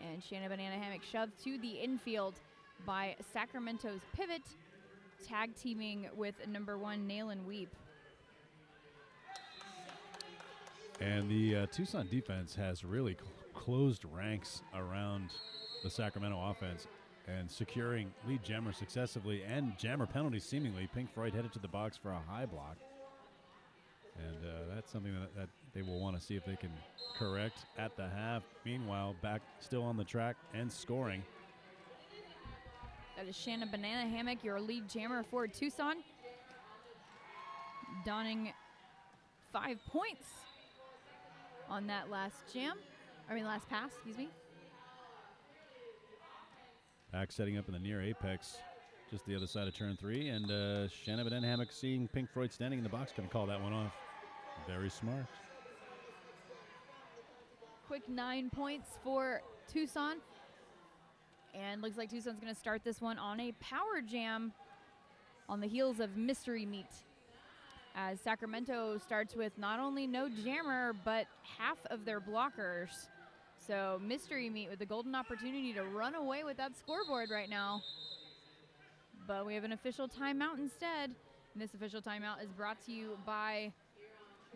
and Shanna Banana Hammock shoved to the infield by Sacramento's Pivot, tag teaming with number 1 Nail and Weep. And the Tucson defense has really closed ranks around the Sacramento offense and securing lead jammer successively and jammer penalties seemingly. Pink Floyd headed to the box for a high block. And that's something that they will want to see if they can correct at the half. Meanwhile, back still on the track and scoring. That is Shanna Banana Hammock, your lead jammer for Tucson, donning 5 points on that last pass, excuse me. Back setting up in the near apex, just the other side of turn 3, and Shanna Banana Hammock seeing Pink Floyd standing in the box, going to call that one off. Very smart. Quick 9 points for Tucson. And looks like Tucson's going to start this one on a power jam on the heels of Mystery Meat, as Sacramento starts with not only no jammer, but half of their blockers. So Mystery Meat with the golden opportunity to run away with that scoreboard right now. But we have an official timeout instead. And this official timeout is brought to you by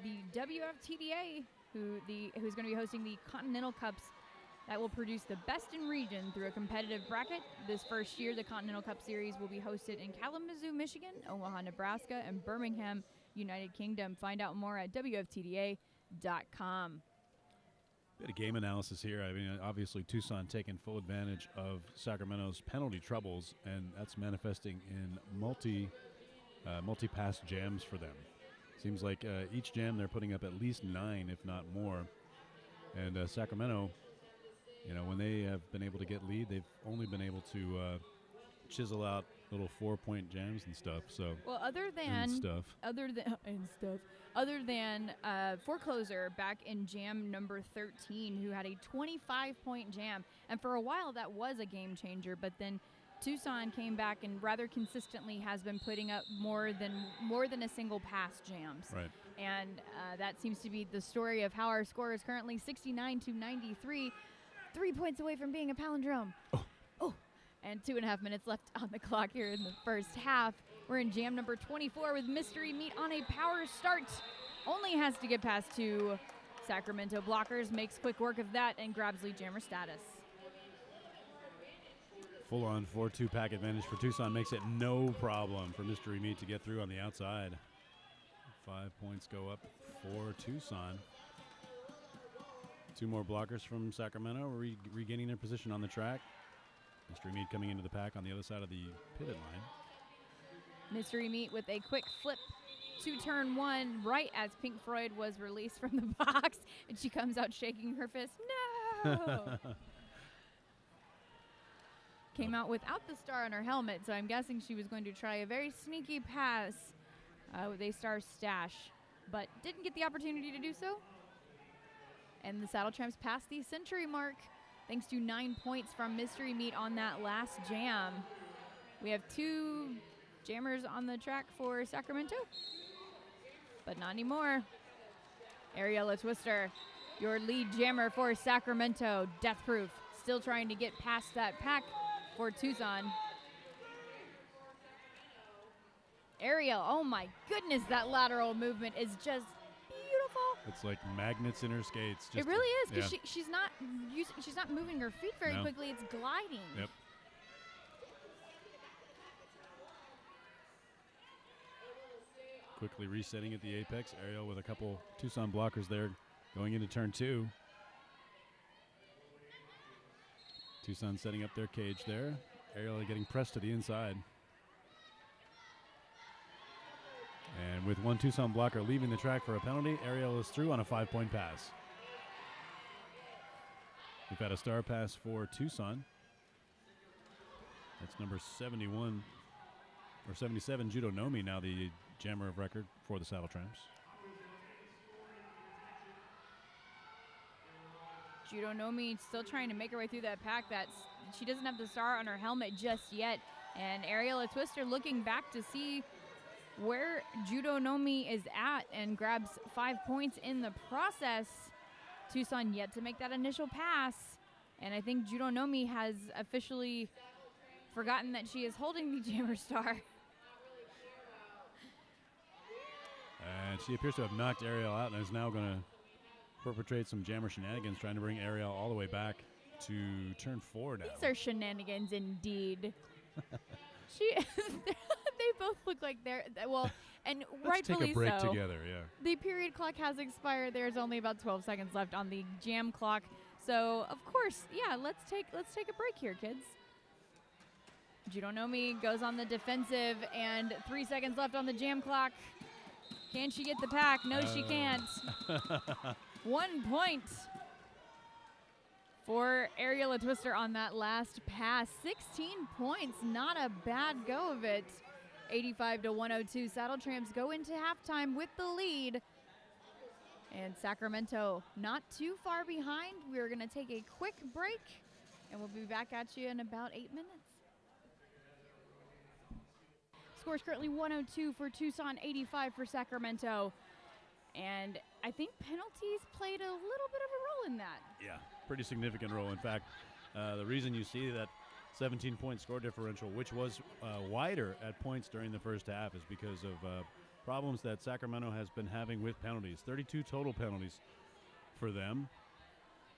the WFTDA, who's going to be hosting the Continental Cups that will produce the best in region through a competitive bracket. This first year, the Continental Cup Series will be hosted in Kalamazoo, Michigan, Omaha, Nebraska, and Birmingham, United Kingdom. Find out more at WFTDA.com. Bit of game analysis here. I mean, obviously Tucson taking full advantage of Sacramento's penalty troubles, and that's manifesting in multi-pass jams for them. Seems like each jam they're putting up at least 9, if not more. And Sacramento, you know, when they have been able to get lead, they've only been able to chisel out little 4-point jams and stuff. So well, other than Forecloser back in jam number 13, who had a 25-point jam, and for a while that was a game changer. But then Tucson came back and rather consistently has been putting up more than a single pass jams. Right. And that seems to be the story of how our score is currently 69-93, 3 points away from being a palindrome. Oh. And 2.5 minutes left on the clock here in the first half. We're in jam number 24 with Mystery Meat on a power start. Only has to get past 2 Sacramento blockers, makes quick work of that, and grabs lead jammer status. Full-on 4-2 pack advantage for Tucson makes it no problem for Mystery Meat to get through on the outside. 5 points go up for Tucson. 2 more blockers from Sacramento regaining their position on the track. Mystery Meat coming into the pack on the other side of the pivot line. Mystery Meat with a quick flip to turn 1 right as Pink Floyd was released from the box, and she comes out shaking her fist. No! Came out without the star on her helmet, so I'm guessing she was going to try a very sneaky pass with a star stash, but didn't get the opportunity to do so. And the Saddletramps passed the century mark thanks to 9 points from Mystery Meat on that last jam. We have 2 jammers on the track for Sacramento, but not anymore. Ariella Twister, your lead jammer for Sacramento, Death Proof, still trying to get past that pack for Tucson. Ariel, oh my goodness, that lateral movement is just beautiful. It's like magnets in her skates. It really is, because yeah. she's not moving her feet very quickly. It's gliding. Yep. Quickly resetting at the apex. Ariel with a couple Tucson blockers there going into turn 2. Tucson setting up their cage there. Ariel getting pressed to the inside. And with one Tucson blocker leaving the track for a penalty, Ariel is through on a 5-point pass. We've had a star pass for Tucson. That's number 71 or 77, Judo Nomi, now the jammer of record for the Saddletramps. Judo Nomi still trying to make her way through that pack. She doesn't have the star on her helmet just yet. And Ariella Twister looking back to see where Judo Nomi is at and grabs 5 points in the process. Tucson yet to make that initial pass. And I think Judo Nomi has officially forgotten that she is holding the jammer star. And she appears to have knocked Ariel out and is now going to perpetrate some jammer shenanigans, trying to bring Ariel all the way back to turn 4 now. These are shenanigans indeed. They both look like they're, well, and Let's rightfully take a break so. together, yeah. The period clock has expired. There's only about 12 seconds left on the jam clock. So, of course, yeah, let's take a break here, kids. Judo Nomi goes on the defensive, and 3 seconds left on the jam clock. Can she get the pack? No, she can't. 1 point for Ariella Twister on that last pass. 16 points, not a bad go of it. 85-102. Saddletramps go into halftime with the lead. And Sacramento not too far behind. We're going to take a quick break, and we'll be back at you in about 8 minutes. Score's currently 102 for Tucson, 85 for Sacramento. And I think penalties played a little bit of a role in that. Yeah, pretty significant role. In fact, the reason you see that 17-point score differential, which was wider at points during the first half, is because of problems that Sacramento has been having with penalties. 32 total penalties for them.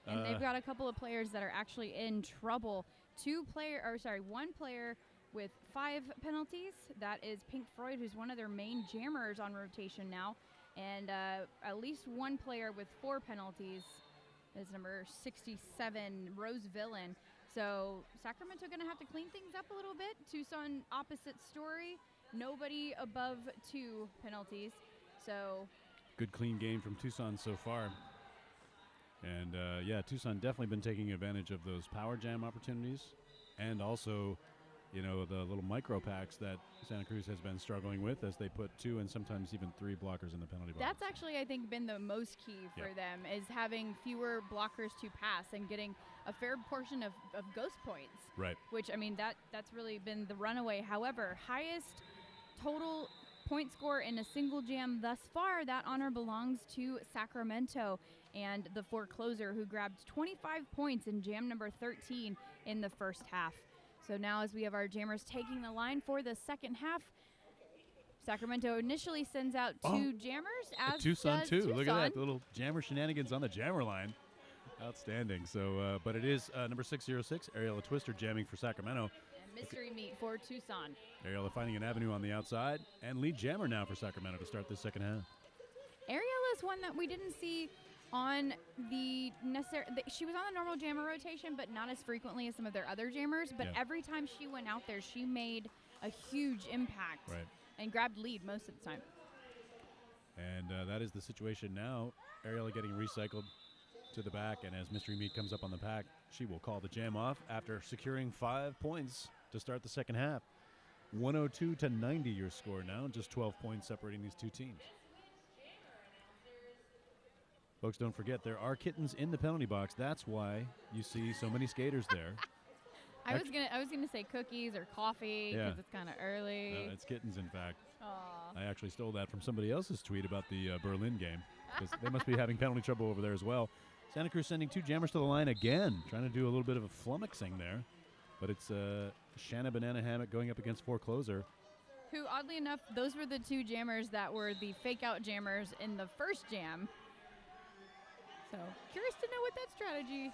And they've got a couple of players that are actually in trouble. One player with 5 penalties. That is Pink Floyd, who's one of their main jammers on rotation now. And at least one player with 4 penalties is number 67, Rose Villain. So Sacramento going to have to clean things up a little bit. Tucson, opposite story. Nobody above 2 penalties. So good clean game from Tucson so far. And, yeah, Tucson definitely been taking advantage of those power jam opportunities. And also, you know, the little micro packs that Santa Cruz has been struggling with as they put 2 and sometimes even 3 blockers in the penalty box. That's actually, I think, been the most key for them, is having fewer blockers to pass and getting a fair portion of ghost points. Right. Which, I mean, that's really been the runaway. However, highest total point score in a single jam thus far, that honor belongs to Sacramento and the forecloser, who grabbed 25 points in jam number 13 in the first half. So now, as we have our jammers taking the line for the second half, Sacramento initially sends out 2 jammers, as Tucson does too. Tucson. Look at that, the little jammer shenanigans on the jammer line. Outstanding. So, but it is number 606, Ariella Twister, jamming for Sacramento. And mystery meet for Tucson. Ariella finding an avenue on the outside, and lead jammer now for Sacramento to start this second half. Ariella is one that we didn't see on the necessary. She was on the normal jammer rotation, but not as frequently as some of their other jammers. But every time she went out there, she made a huge impact and grabbed lead most of the time. And that is the situation now. Ariella getting recycled to the back, and as Mystery Meat comes up on the pack, she will call the jam off after securing 5 points to start the second half. 102-90 your score now, just 12 points separating these 2 teams. Folks, don't forget, there are kittens in the penalty box. That's why you see so many skaters there. I was gonna say cookies or coffee because it's kind of early. No, it's kittens, in fact. Aww. I actually stole that from somebody else's tweet about the Berlin game, because they must be having penalty trouble over there as well. Santa Cruz sending 2 jammers to the line again, trying to do a little bit of a flummoxing there. But it's Shanna Banana Hammock going up against forecloser. Who, oddly enough, those were the 2 jammers that were the fake-out jammers in the first jam. So, curious to know what that strategy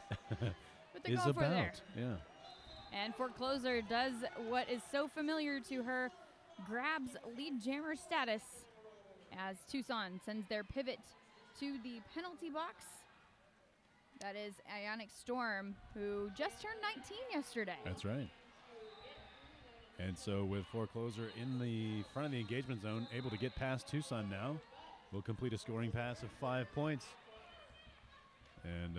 what they're is going about. For there. Yeah. And forecloser does what is so familiar to her, grabs lead jammer status as Tucson sends their pivot to the penalty box. That is Ionic Storm, who just turned 19 yesterday. That's right. And so with Forecloser in the front of the engagement zone, able to get past Tucson now, will complete a scoring pass of 5 points. And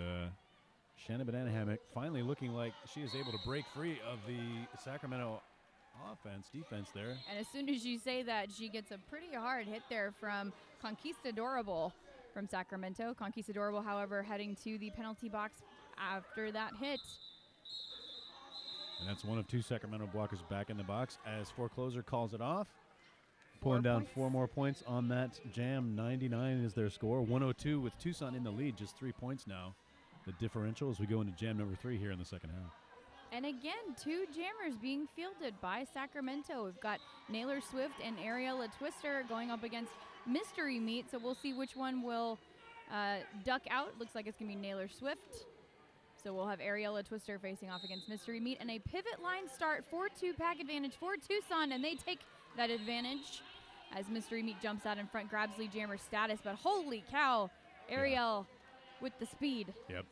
Shanna Banana Hammock finally looking like she is able to break free of the Sacramento defense there. And as soon as you say that, she gets a pretty hard hit there from Conquistadorable from Sacramento. Conquistadorable, however, heading to the penalty box after that hit. And that's one of 2 Sacramento blockers back in the box as Forecloser calls it off. Pulling down 4 more points on that jam. 99 is their score. 102 with Tucson in the lead, just 3 points now. The differential as we go into jam number 3 here in the second half. And again, 2 jammers being fielded by Sacramento. We've got Naylor Swift and Ariella Twister going up against Mystery Meat, so we'll see which one will duck out. Looks like it's going to be Naylor Swift. So we'll have Ariella Twister facing off against Mystery Meat, and a pivot line start 4-2 pack advantage for Tucson, and they take that advantage as Mystery Meat jumps out in front, grabs lead jammer status, but holy cow, Ariel with the speed. Yep.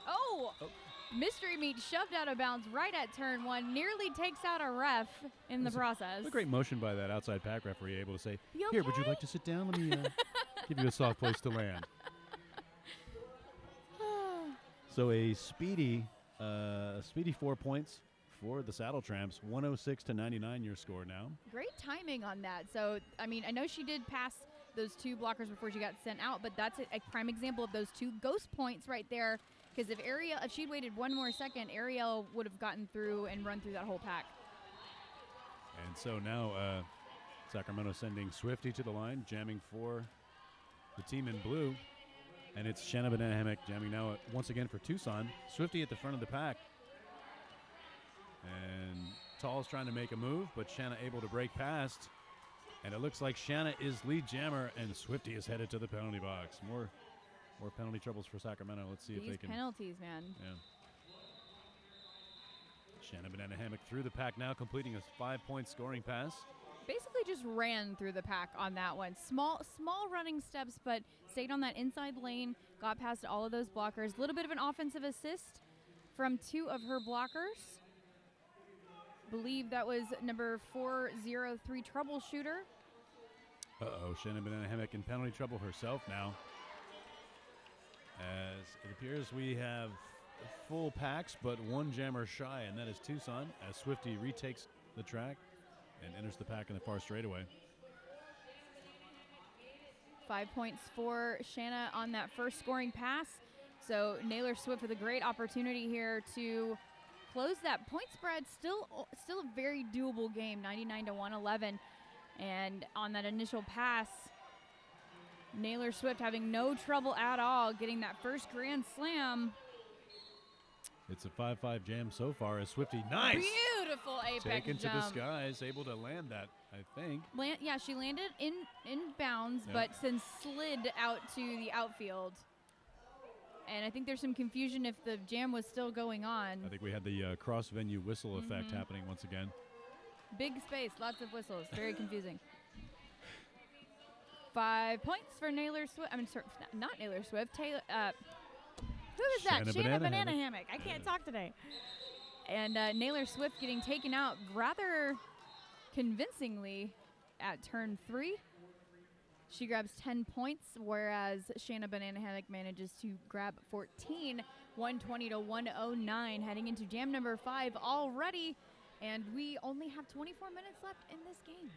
Oh! Mystery Meat shoved out of bounds right at turn 1, nearly takes out a ref in the process. A great motion by that outside pack referee, able to say, You here, okay? would you like to sit down? Let me give you a soft place to land. So a speedy 4 points for the Saddletramps. 106-99 your score now. Great timing on that. So, I mean, I know she did pass those 2 blockers before she got sent out, but that's a prime example of those 2 ghost points right there. Because if she'd waited 1 more second, Ariel would have gotten through and run through that whole pack. And so now Sacramento sending Swifty to the line, jamming for the team in blue. And it's Shanna Banana Hammock jamming now once again for Tucson. Swifty at the front of the pack. And Tall's trying to make a move, but Shanna able to break past. And it looks like Shanna is lead jammer, and Swifty is headed to the penalty box. More penalty troubles for Sacramento. Let's see if they can. These penalties, man. Yeah. Shanna Banana Hammock through the pack now, completing a 5-point scoring pass. Basically just ran through the pack on that one. Small running steps, but stayed on that inside lane, got past all of those blockers. A little bit of an offensive assist from 2 of her blockers. Believe that was number 403 Troubleshooter. Uh-oh, Shanna Banana Hammock in penalty trouble herself now. As it appears we have full packs, but 1 jammer shy, and that is Tucson, as Swifty retakes the track and enters the pack in the far straightaway. 5 points for Shanna on that first scoring pass. So Naylor Swift with a great opportunity here to close that point spread. Still a very doable game, 99-111. And on that initial pass, Naylor Swift having no trouble at all getting that first grand slam. It's a 5-5 jam so far as Swifty, nice! Beautiful apex Taken jump. to the skies, able to land that, I think. Yeah, she landed in bounds, Yep. but then slid out to the outfield. And I think there's some confusion if the jam was still going on. I think we had the cross-venue whistle effect happening once again. Big space, lots of whistles, very confusing. 5 points for Naylor Swift. I mean, sorry, not Naylor Swift. Taylor. Who is that? Shanna Banana Hammock. I can't talk today. And Naylor Swift getting taken out rather convincingly at turn 3. She grabs 10 points, whereas Shanna Banana Hammock manages to grab 14, 120-109, heading into jam number 5 already. And we only have 24 minutes left in this game.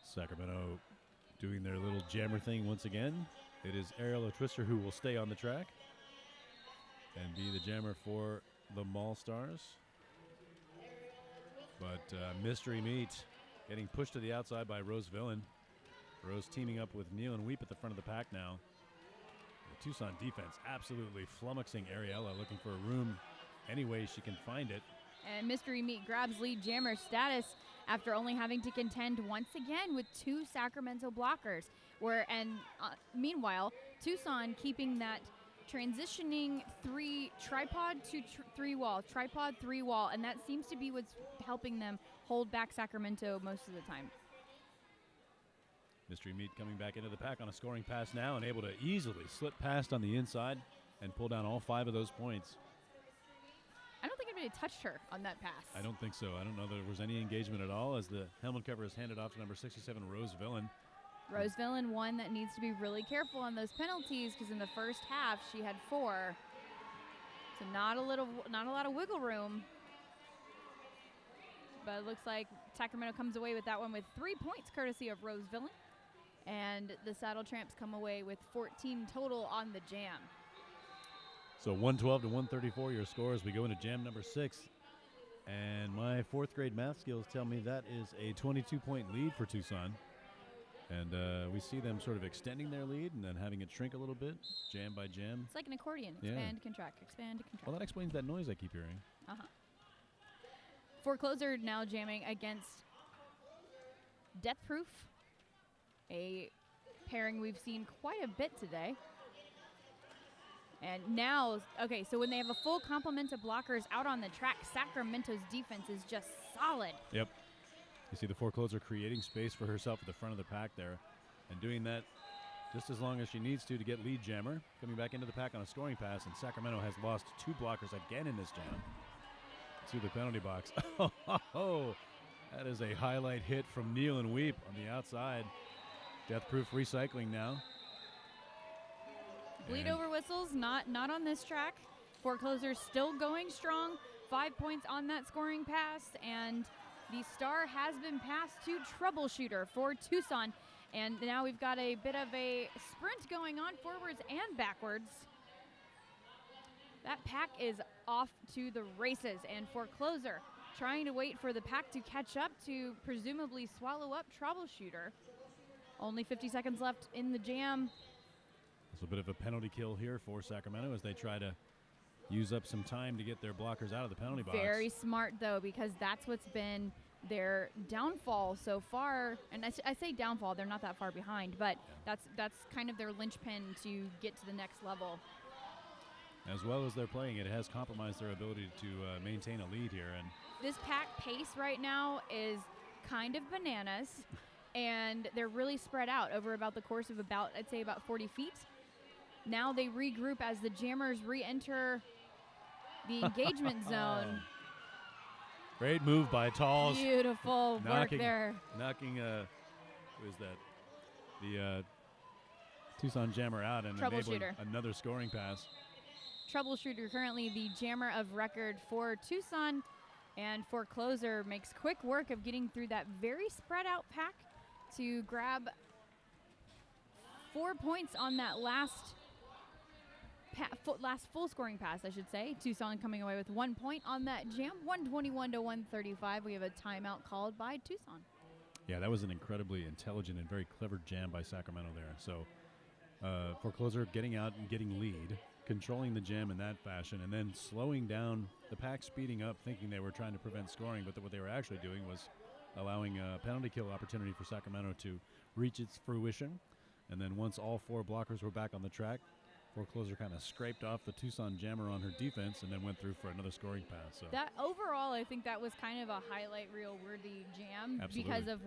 Sacramento doing their little jammer thing once again. It is Ariella Twister who will stay on the track and be the jammer for the MaulStars. But Mystery Meat getting pushed to the outside by Rose Villain. Rose teaming up with Neil and Weep at the front of the pack now. The Tucson defense absolutely flummoxing Ariella, looking for a room any way she can find it. And Mystery Meat grabs lead jammer status after only having to contend once again with 2 Sacramento blockers. Meanwhile, Tucson keeping that transitioning tripod to 3 wall, and that seems to be what's helping them hold back Sacramento most of the time. Mystery Meat coming back into the pack on a scoring pass now and able to easily slip past on the inside and pull down all 5 of those points. I don't anybody touched her on that pass. I don't think so. I don't know that there was any engagement at all as the helmet cover is handed off to number 67, Rose Villain. Rose Villain, one that needs to be really careful on those penalties because in the first half she had 4. So not a lot of wiggle room. But it looks like Sacramento comes away with that one with 3 points courtesy of Rose Villain. And the Saddletramps come away with 14 total on the jam. So 112 to 134 your score as we go into jam number 6. And my 4th grade math skills tell me that is a 22-point lead for Tucson. And we see them sort of extending their lead and then having it shrink a little bit, jam by jam. It's like an accordion. Expand, contract, expand, contract. Well, that explains that noise I keep hearing. Uh-huh. Forecloser now jamming against Death Proof, a pairing we've seen quite a bit today. And now, okay, so when they have a full complement of blockers out on the track, Sacramento's defense is just solid. Yep. You see the Forecloser creating space for herself at the front of the pack there and doing that just as long as she needs to get lead jammer. Coming back into the pack on a scoring pass, and Sacramento has lost 2 blockers again in this jam to the penalty box. Oh, that is a highlight hit from Kneel and Weep on the outside. Death Proof recycling now. Bleed over whistles, not on this track. Forecloser still going strong. 5 points on that scoring pass, and the star has been passed to Troubleshooter for Tucson. And now we've got a bit of a sprint going on forwards and backwards. That pack is off to the races, and Forecloser trying to wait for the pack to catch up to presumably swallow up Troubleshooter. Only 50 seconds left in the jam. It's a bit of a penalty kill here for Sacramento as they try to use up some time to get their blockers out of the penalty box. Very smart, though, because that's what's been their downfall so far. And I say downfall, they're not that far behind, but that's kind of their linchpin to get to the next level. As well as they're playing, it has compromised their ability to maintain a lead here. And this pack pace right now is kind of bananas, and they're really spread out over about the course of I'd say about 40 feet. Now they regroup as the jammers re-enter the engagement zone. Great move by Talls. Beautiful work there. Knocking, who is that? The Tucson jammer out and enabling another scoring pass. Troubleshooter currently the jammer of record for Tucson, and Forecloser makes quick work of getting through that very spread out pack to grab 4 points on that last full scoring pass, I should say. Tucson coming away with 1 point on that jam, 121 to 135. We have a timeout called by Tucson. Yeah, that was an incredibly intelligent and very clever jam by Sacramento there. So Forecloser getting out and getting lead, controlling the jam in that fashion, and then slowing down the pack, speeding up, thinking they were trying to prevent scoring, but what they were actually doing was allowing a penalty kill opportunity for Sacramento to reach its fruition. And then once all 4 blockers were back on the track, Forecloser kind of scraped off the Tucson jammer on her defense and then went through for another scoring pass. So that overall, I think that was kind of a highlight reel worthy jam. Absolutely. Because of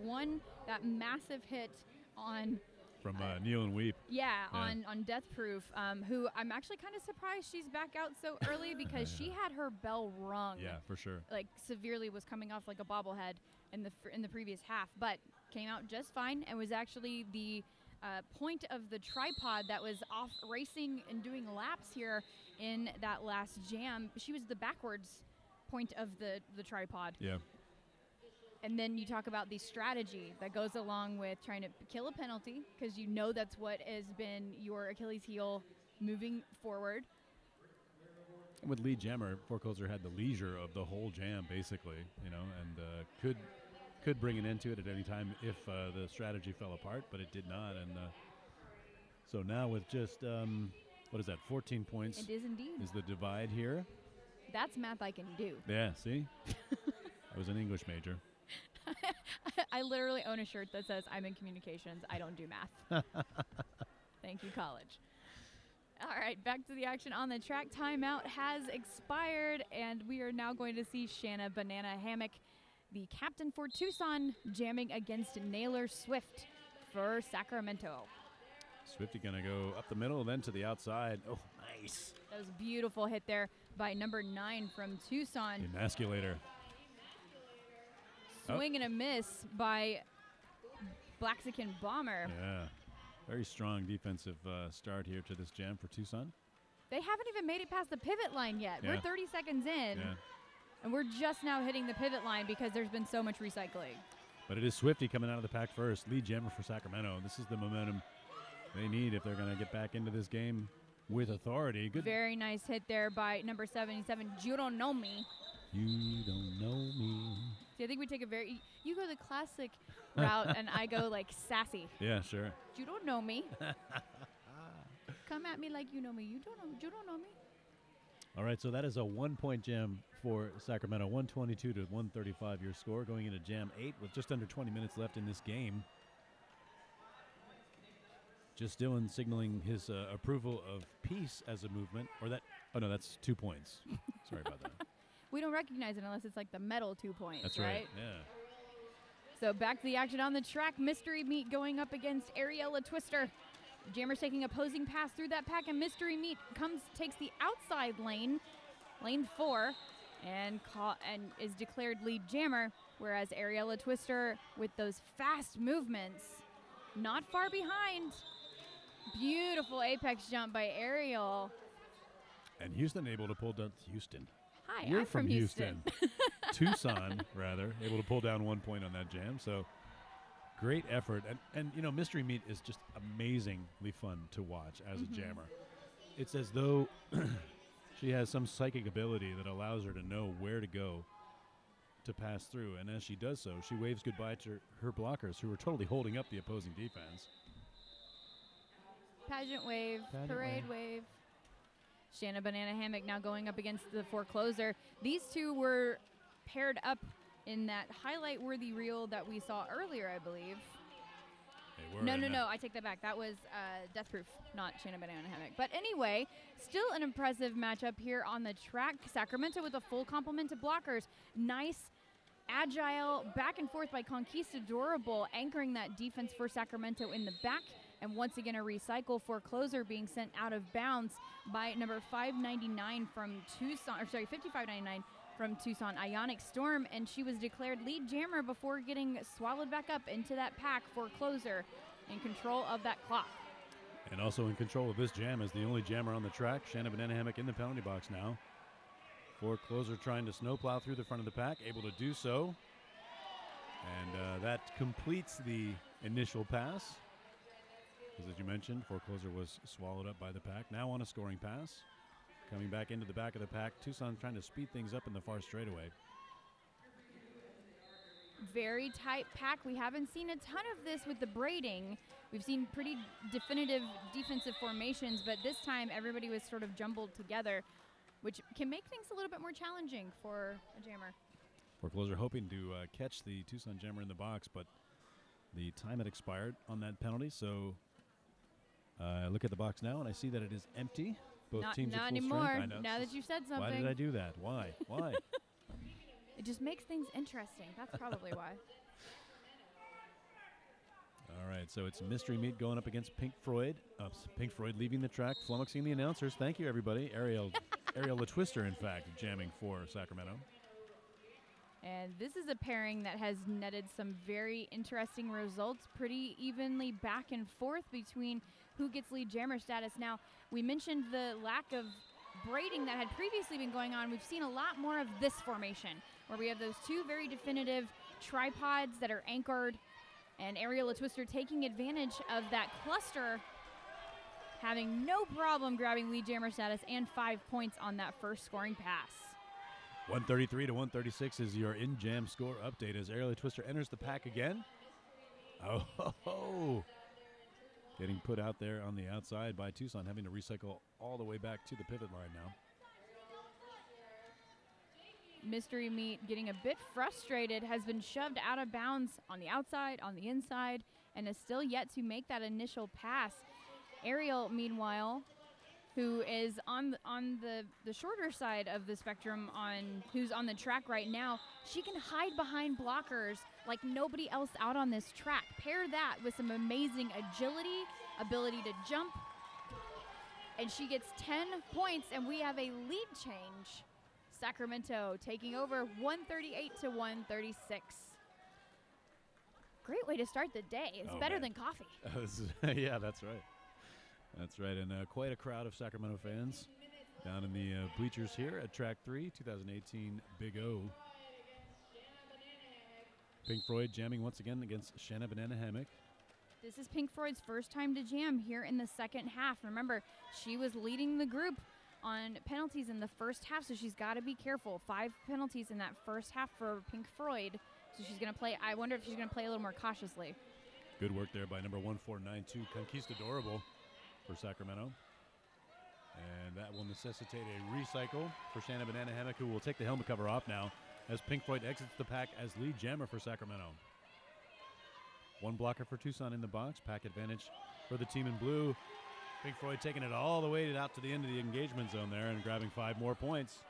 that massive hit on from Kneel and Weep. Yeah, on Death Proof, who I'm actually kind of surprised she's back out so early because she had her bell rung. Yeah, for sure. Like severely, was coming off like a bobblehead in the previous half, but came out just fine and was actually the point of the tripod that was off racing and doing laps here in that last jam. She was the backwards point of the tripod. Yeah. And then you talk about the strategy that goes along with trying to kill a penalty, because you know that's what has been your Achilles heel moving forward. With lead jammer, Forecloser had the leisure of the whole jam, basically, and could bring an end to it at any time if the strategy fell apart, but it did not. And so now with just, 14 points? It is indeed. Is the divide here. That's math I can do. Yeah, see? I was an English major. I literally own a shirt that says I'm in communications. I don't do math. Thank you, college. All right, back to the action on the track. Timeout has expired, and we are now going to see Shanna Banana Hammock, the captain for Tucson, jamming against Naylor Swift for Sacramento. Swifty going to go up the middle, then to the outside. Oh, Nice. That was a beautiful hit there by number 9 from Tucson. Emasculator. Swing and a miss by Blaxican Bomber. Yeah. Very strong defensive start here to this jam for Tucson. They haven't even made it past the pivot line yet. Yeah. We're 30 seconds in, and we're just now hitting the pivot line because there's been so much recycling. But it is Swifty coming out of the pack first. Lead jammer for Sacramento. This is the momentum they need if they're going to get back into this game with authority. Good. Very nice hit there by number 77, You Don't Know Me. You don't know me. See, I think we take a very... You go the classic route, and I go, like, sassy. Yeah, sure. You don't know me. Come at me like you know me. You don't know me. All right, so that is a 1-point jam for Sacramento. 122 to 135 your score going into jam 8 with just under 20 minutes left in this game. Just Dylan signaling his approval of peace as a movement, or that... Oh, no, that's 2 points. Sorry about that. We don't recognize it unless it's like the metal 2 points, That's right. Yeah. So back to the action on the track. Mystery Meat going up against Ariella Twister. Jammer's taking opposing pass through that pack, and Mystery Meat takes the outside lane, lane 4, and is declared lead jammer, whereas Ariella Twister with those fast movements, not far behind. Beautiful apex jump by Ariel. And Houston able to pull down Houston. Hi, You're I'm from Houston. Tucson, rather, able to pull down 1 point on that jam. So great effort. And you know, Mystery Meat is just amazingly fun to watch as a jammer. It's as though she has some psychic ability that allows her to know where to go to pass through. And as she does so, she waves goodbye to her blockers, who are totally holding up the opposing defense. Pageant wave, parade wave. Shanna Banana Hammock now going up against the forecloser. These two were paired up in that highlight-worthy reel that we saw earlier, I believe. No, I take that back. That was Death Proof, not Shanna Banana Hammock. But anyway, still an impressive matchup here on the track. Sacramento with a full complement of blockers. Nice, agile, back and forth by Conquistadorable, anchoring that defense for Sacramento in the back. And once again, a recycle forecloser being sent out of bounds by number 599 from Tucson, 5599 from Tucson, Ionic Storm, and she was declared lead jammer before getting swallowed back up into that pack forecloser, in control of that clock. And also in control of this jam is the only jammer on the track, Shanna Banana Hammock in the penalty box now. Forecloser trying to snowplow through the front of the pack, able to do so. And that completes the initial pass. Because as you mentioned, Forecloser was swallowed up by the pack. Now on a scoring pass. Coming back into the back of the pack. Tucson trying to speed things up in the far straightaway. Very tight pack. We haven't seen a ton of this with the braiding. We've seen pretty definitive defensive formations, but this time everybody was sort of jumbled together, which can make things a little bit more challenging for a jammer. Forecloser hoping to catch the Tucson jammer in the box, but the time had expired on that penalty, so I look at the box now and I see that it is empty. Both teams at full anymore. strength. I know. Now that you said something. Why did I do that? Why? It just makes things interesting. That's probably why. All right, so it's Mystery Meat going up against Pink Floyd. Pink Floyd leaving the track, flummoxing the announcers. Thank you, everybody. Ariel the Twister, in fact, jamming for Sacramento. And this is a pairing that has netted some very interesting results, pretty evenly back and forth between who gets lead jammer status. Now, we mentioned the lack of braiding that had previously been going on. We've seen a lot more of this formation, where we have those two very definitive tripods that are anchored, and Ariel Twister taking advantage of that cluster, having no problem grabbing lead jammer status and 5 points on that first scoring pass. 133 to 136 is your in-jam score update as Ariel Twister enters the pack again. Oh, getting put out there on the outside by Tucson, having to recycle all the way back to the pivot line now. Mystery Meat getting a bit frustrated, has been shoved out of bounds on the outside, on the inside, and is still yet to make that initial pass. Ariel, meanwhile, who is on the shorter side of the spectrum, who's on the track right now, she can hide behind blockers like nobody else out on this track. Pair that with some amazing agility, ability to jump, and she gets 10 points, and we have a lead change. Sacramento taking over 138 to 136. Great way to start the day. It's better than coffee. Yeah, that's right. That's right, and quite a crowd of Sacramento fans down in the bleachers here at Track 3, 2018 Big O. Pink Floyd jamming once again against Shanna Banana Hammock. This is Pink Floyd's first time to jam here in the second half. Remember, she was leading the group on penalties in the first half, so she's got to be careful. 5 penalties in that first half for Pink Floyd. So she's going to play, I wonder if she's going to play a little more cautiously. Good work there by number 1492, Conquistadorable for Sacramento. And that will necessitate a recycle for Shanna Banana Hammock, who will take the helmet cover off now as Pink Floyd exits the pack as lead jammer for Sacramento. 1 blocker for Tucson in the box. Pack advantage for the team in blue. Pink Floyd taking it all the way out to the end of the engagement zone there and grabbing 5 more points,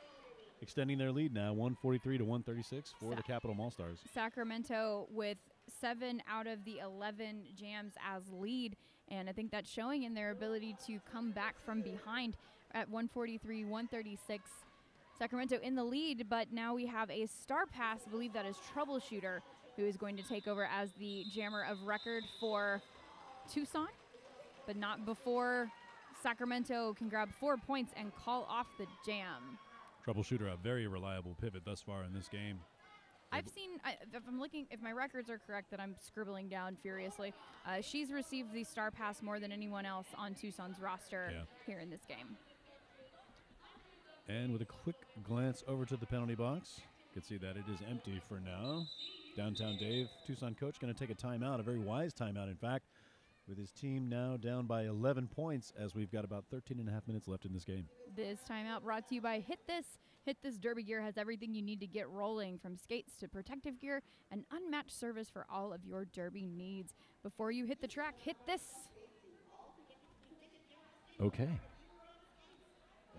extending their lead now, 143 to 136 for the Capital MaulStars. Sacramento with 7 out of the 11 jams as lead, and I think that's showing in their ability to come back from behind at 143, 136. Sacramento in the lead, but now we have a star pass, I believe that is Troubleshooter, who is going to take over as the jammer of record for Tucson, but not before Sacramento can grab 4 points and call off the jam. Troubleshooter, a very reliable pivot thus far in this game. I've seen, if my records are correct that I'm scribbling down furiously, she's received the star pass more than anyone else on Tucson's roster here in this game. And with a quick glance over to the penalty box, you can see that it is empty for now. Downtown Dave, Tucson coach, going to take a timeout, a very wise timeout, in fact, with his team now down by 11 points as we've got about 13 and a half minutes left in this game. This timeout brought to you by Hit This. Hit This Derby gear has everything you need to get rolling, from skates to protective gear, and unmatched service for all of your derby needs. Before you hit the track, hit this. Okay.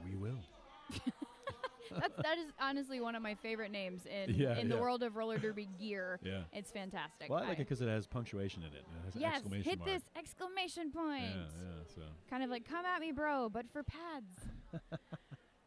We will. That is honestly one of my favorite names in the world of roller derby gear. Yeah. It's fantastic. Well, I like it because it has punctuation in it. It has an exclamation hit mark. This exclamation point. Yeah, so. Kind of like, come at me, bro, but for pads.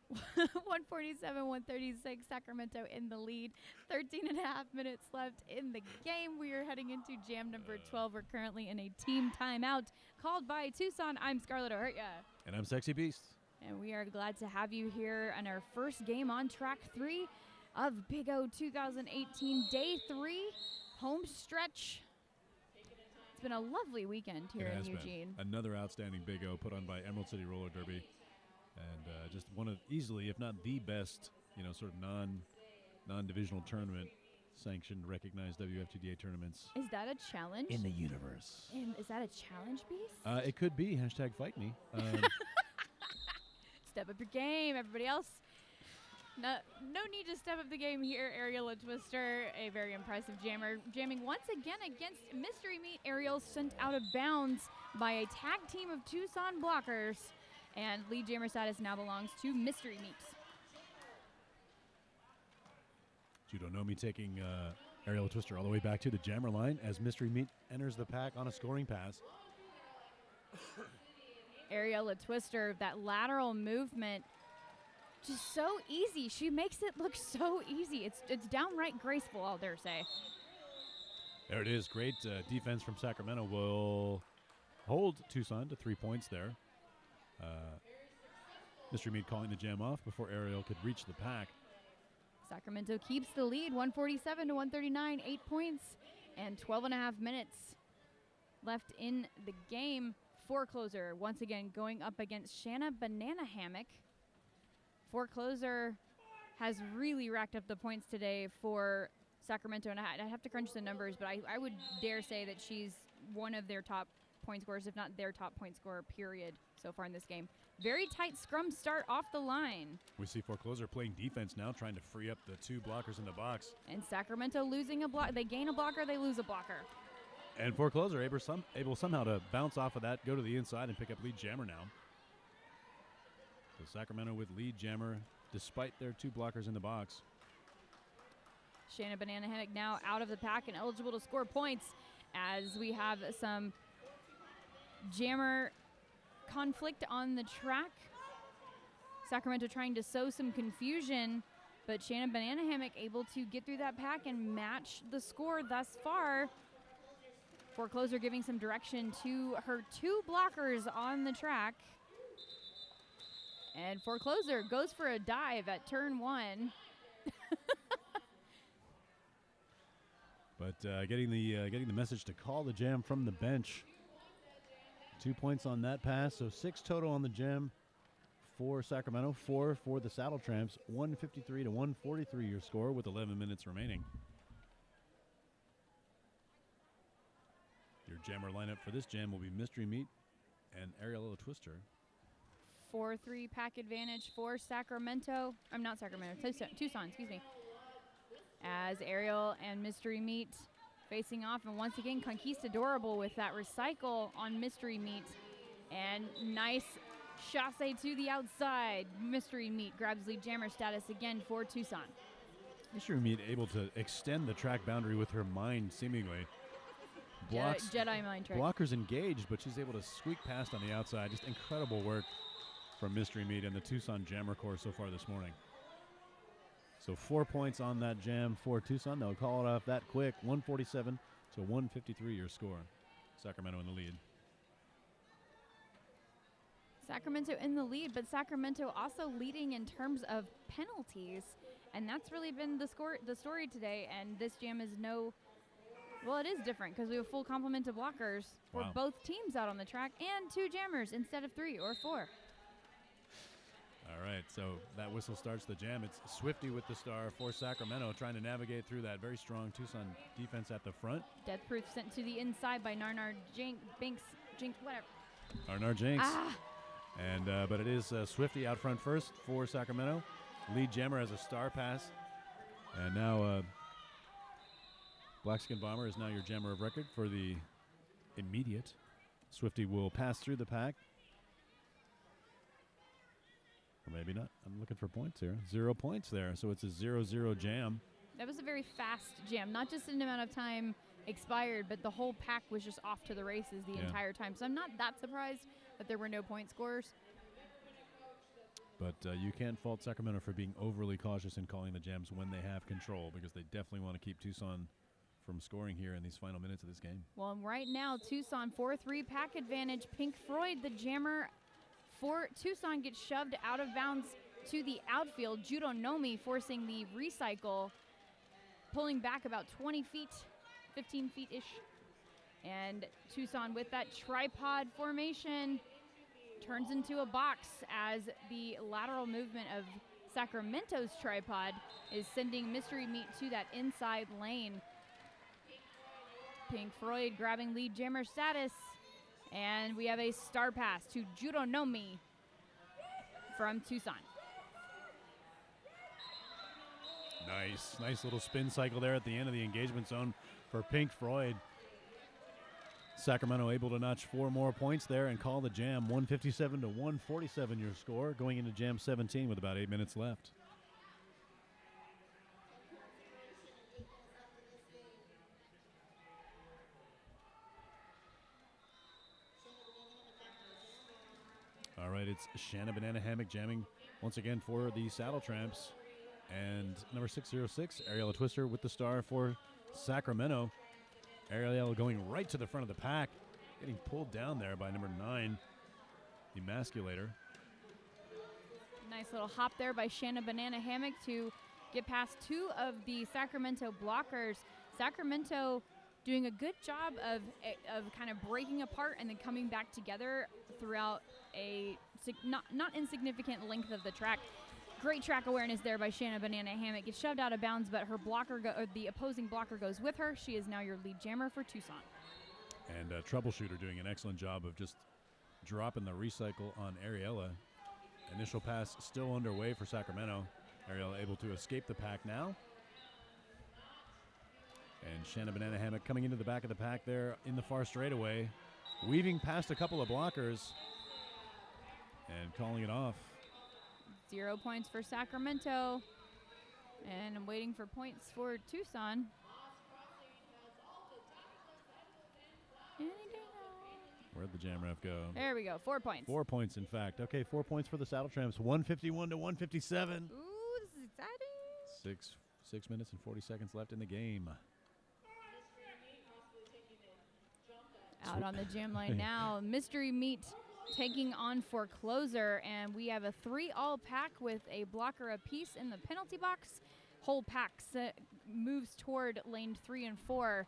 147, 136, Sacramento in the lead. 13 and a half minutes left in the game. We are heading into jam number 12. We're currently in a team timeout called by Tucson. I'm Scarlett O'Hurtia. And I'm Sexy Beast. And we are glad to have you here on our first game on track 3 of Big O 2018, day 3, home stretch. It's been a lovely weekend here in Eugene. Another outstanding Big O put on by Emerald City Roller Derby. And just one of easily, if not the best, sort of non-divisional tournament sanctioned, recognized WFTDA tournaments. Is that a challenge? In the universe. Is that a challenge, Beast? It could be. #fight me. Step up your game, everybody else. No need to step up the game here. Ariel Twister, a very impressive jammer, jamming once again against Mystery Meat. Ariel sent out of bounds by a tag team of Tucson blockers, and lead jammer status now belongs to Mystery Meat. Judonomi taking Ariel Twister all the way back to the jammer line as Mystery Meat enters the pack on a scoring pass. Ariella Twister, that lateral movement, just so easy. She makes it look so easy. It's downright graceful, I'll dare say. There it is. Great defense from Sacramento will hold Tucson to 3 points there. Mystery Meat calling the jam off before Ariel could reach the pack. Sacramento keeps the lead, 147 to 139, 8 points and 12 and a half minutes left in the game. Forecloser once again going up against Shanna Banana Hammock. Forecloser has really racked up the points today for Sacramento, and I have to crunch the numbers, but I would dare say that she's one of their top point scorers, if not their top point scorer, period, so far in this game. Very tight scrum start off the line. We see Forecloser playing defense now, trying to free up the 2 blockers in the box. And Sacramento losing a block. They gain a blocker, they lose a blocker. And Forecloser able somehow to bounce off of that, go to the inside, and pick up lead jammer now. So Sacramento with lead jammer, despite their 2 blockers in the box. Shanna Banana Hammock now out of the pack and eligible to score points as we have some jammer conflict on the track. Sacramento trying to sow some confusion, but Shannon Banana Hammock able to get through that pack and match the score thus far. Forecloser giving some direction to her 2 blockers on the track. And Forecloser goes for a dive at turn 1. But getting the message to call the jam from the bench. 2 points on that pass, so 6 total on the jam for Sacramento, 4 for the Saddletramps. 153 to 143 your score with 11 minutes remaining. Your jammer lineup for this jam will be Mystery Meat and Ariella Twister. 4-3 pack advantage for Sacramento. I'm not Sacramento, Tucson, excuse me. As Ariel and Mystery Meat facing off, and once again Conquistadorable with that recycle on Mystery Meat. And nice chasse to the outside. Mystery Meat grabs lead jammer status again for Tucson. Mystery Meat able to extend the track boundary with her mind, seemingly. Jedi mind trick. Blockers engaged, but she's able to squeak past on the outside. Just incredible work from Mystery Meat and the Tucson Jammer Corps so far this morning. So 4 points on that jam for Tucson. They'll call it off that quick. 147 to 153 your score. Sacramento in the lead. Sacramento in the lead, but Sacramento also leading in terms of penalties. And that's really been the story today. And this jam is it is different because we have a full complement of blockers for both teams out on the track and 2 jammers instead of 3 or 4. All right, so that whistle starts the jam. It's Swifty with the star for Sacramento, trying to navigate through that very strong Tucson defense at the front. Death Proof sent to the inside by Narnar Jinx, whatever. Narnar Jinx. But it is Swifty out front first for Sacramento. Lead jammer has a star pass. And now Blackskin Bomber is now your jammer of record for the immediate. Swifty will pass through the pack. Or maybe not. I'm looking for points here. 0 points there, so it's a 0-0 jam. That was a very fast jam. Not just an amount of time expired, but the whole pack was just off to the races the entire time. So I'm not that surprised that there were no point scores. But you can't fault Sacramento for being overly cautious in calling the jams when they have control, because they definitely want to keep Tucson from scoring here in these final minutes of this game. Well, right now, Tucson 4-3 pack advantage. Pink Floyd, the jammer for Tucson, gets shoved out of bounds to the outfield. Judonomi forcing the recycle, pulling back about 20 feet, 15 feet-ish. And Tucson with that tripod formation turns into a box as the lateral movement of Sacramento's tripod is sending Mystery Meat to that inside lane. Pink Floyd grabbing lead jammer status. And we have a star pass to Judonomi from Tucson. Nice little spin cycle there at the end of the engagement zone for Pink Floyd. Sacramento able to notch 4 more points there and call the jam. 157 to 147 your score, going into jam 17 with about 8 minutes left. All right, it's Shanna Banana Hammock jamming once again for the Saddletramps. And number 606, Ariella Twister with the star for Sacramento. Ariella going right to the front of the pack, getting pulled down there by number 9, the Emasculator. Nice little hop there by Shanna Banana Hammock to get past 2 of the Sacramento blockers. Sacramento doing a good job of kind of breaking apart and then coming back together throughout a not insignificant length of the track. Great track awareness there by Shanna Banana Hammock. Gets shoved out of bounds, but her blocker, the opposing blocker, goes with her. She is now your lead jammer for Tucson. And Troubleshooter doing an excellent job of just dropping the recycle on Ariella. Initial pass still underway for Sacramento. Ariella able to escape the pack now. And Shanna Banana Hammock coming into the back of the pack there in the far straightaway, weaving past a couple of blockers and calling it off. 0 points for Sacramento. And I'm waiting for points for Tucson. Where'd the jam ref go? There we go. 4 points. 4 points, in fact. Okay, 4 points for the Saddletramps. 151 to 157. Ooh, this is exciting. 6 minutes and 40 seconds left in the game. Out on the jam line now. Mystery Meat taking on Forecloser, and we have a 3-all pack with a blocker apiece in the penalty box. Whole pack moves toward lane 3 and 4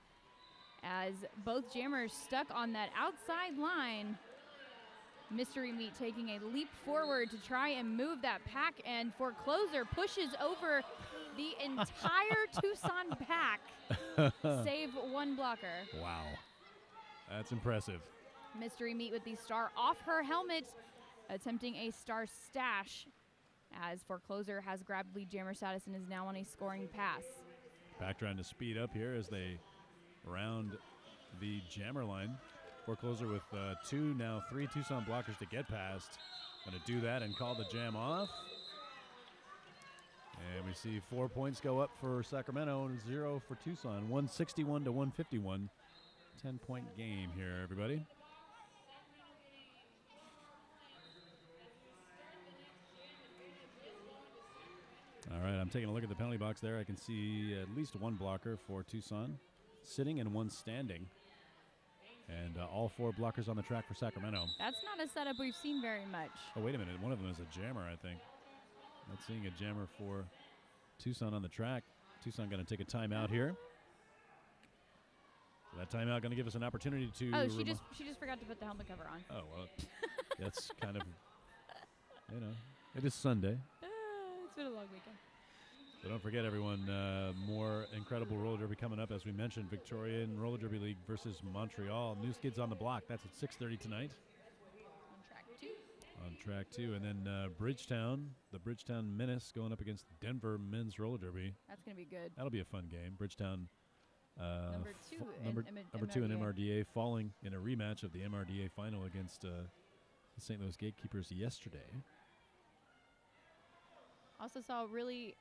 as both jammers stuck on that outside line. Mystery Meat taking a leap forward to try and move that pack, and Forecloser pushes over the entire Tucson pack, save one blocker. Wow. That's impressive. Mystery Meat with the star off her helmet, attempting a star stash as Forecloser has grabbed lead jammer status and is now on a scoring pass. Pack trying to speed up here as they round the jammer line. Forecloser with 2, now 3 Tucson blockers to get past. Going to do that and call the jam off. And we see 4 points go up for Sacramento and 0 for Tucson. 161 to 151. 10-point game here, everybody. All right, I'm taking a look at the penalty box there. I can see at least one blocker for Tucson sitting and one standing. And all 4 blockers on the track for Sacramento. That's not a setup we've seen very much. Oh, wait a minute. One of them is a jammer, I think. Not seeing a jammer for Tucson on the track. Tucson going to take a timeout here. So that timeout going to give us an opportunity to... Oh, she just forgot to put the helmet cover on. Oh, well, that's kind of, it is Sunday. It's been a long weekend. So don't forget, everyone, more incredible roller derby coming up. As we mentioned, Victorian Roller Derby League versus Montreal. New Skids on the Block. That's at 6:30 tonight. On track 2. On track 2. And then Bridgetown, the Bridgetown Menace going up against Denver Men's Roller Derby. That's going to be good. That'll be a fun game. Bridgetown Number 2 in MRDA falling in a rematch of the MRDA final against the St. Louis Gatekeepers yesterday. Also saw a really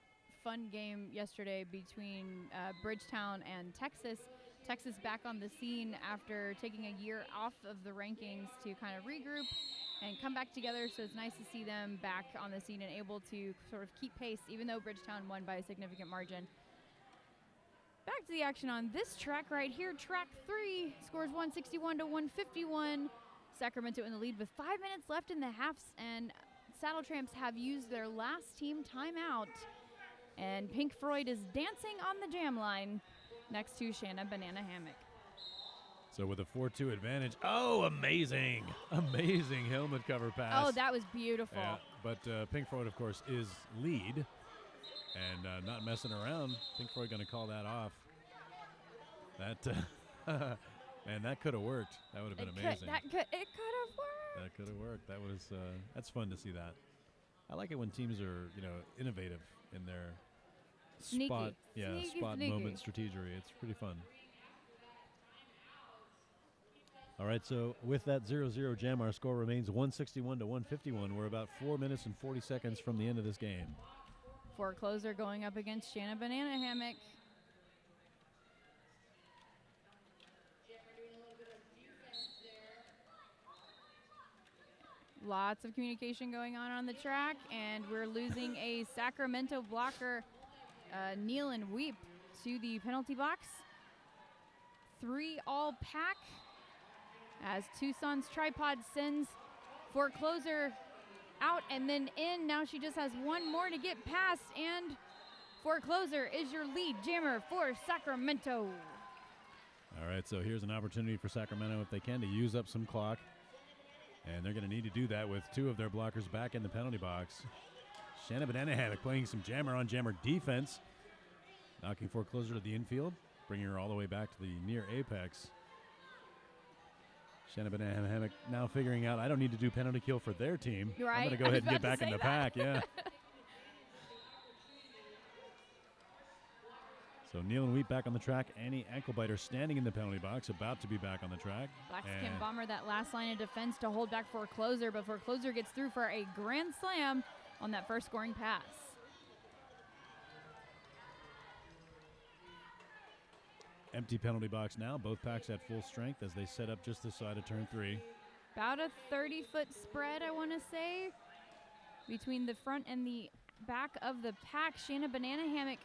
fun game yesterday between Bridgetown and Texas. Texas back on the scene after taking a year off of the rankings to kind of regroup and come back together. So it's nice to see them back on the scene and able to sort of keep pace, even though Bridgetown won by a significant margin. Back to the action on this track right here. Track 3 scores 161 to 151. Sacramento in the lead with 5 minutes left in the halves, and Saddletramps have used their last team timeout. And Pink Floyd is dancing on the jam line next to Shanna Banana Hammock. So with a 4-2 advantage. Oh, amazing. Amazing helmet cover pass. Oh, that was beautiful. Yeah, but Pink Floyd, of course, is lead. And not messing around. Pink Floyd going to call that off. That, man, that could have worked. That would have been amazing. It could have worked. That could have worked. That was that's fun to see that. I like it when teams are, innovative in their spot, Sneaky. moment strategy. It's pretty fun. All right, so with that 0-0 jam, our score remains 161 to 151. We're about 4 minutes and 40 seconds from the end of this game. Forecloser going up against Shanna Banana Hammock. Lots of communication going on the track, and we're losing a Sacramento blocker, Kneel and Weep, to the penalty box. 3-all pack as Tucson's tripod sends Forecloser out and then in. Now she just has one more to get past, and Forecloser is your lead jammer for Sacramento. All right, so here's an opportunity for Sacramento, if they can, to use up some clock. And they're going to need to do that with 2 of their blockers back in the penalty box. Shanna Banana Hammock playing some jammer-on-jammer defense. Knocking Forecloser to the infield, bringing her all the way back to the near apex. Shanna Banana Hammock now figuring out, I don't need to do penalty kill for their team. Right. I'm going to go ahead and get back in the pack. Yeah. So Kneel and Wheat back on the track. Annie Anklebiter standing in the penalty box, about to be back on the track. Blackskin Bomber, that last line of defense to hold back Forecloser, but Forecloser gets through for a grand slam on that first scoring pass. Empty penalty box now. Both packs at full strength as they set up just this side of turn 3. about a 30-foot spread, I want to say, between the front and the back of the pack. Shanna Banana Hammock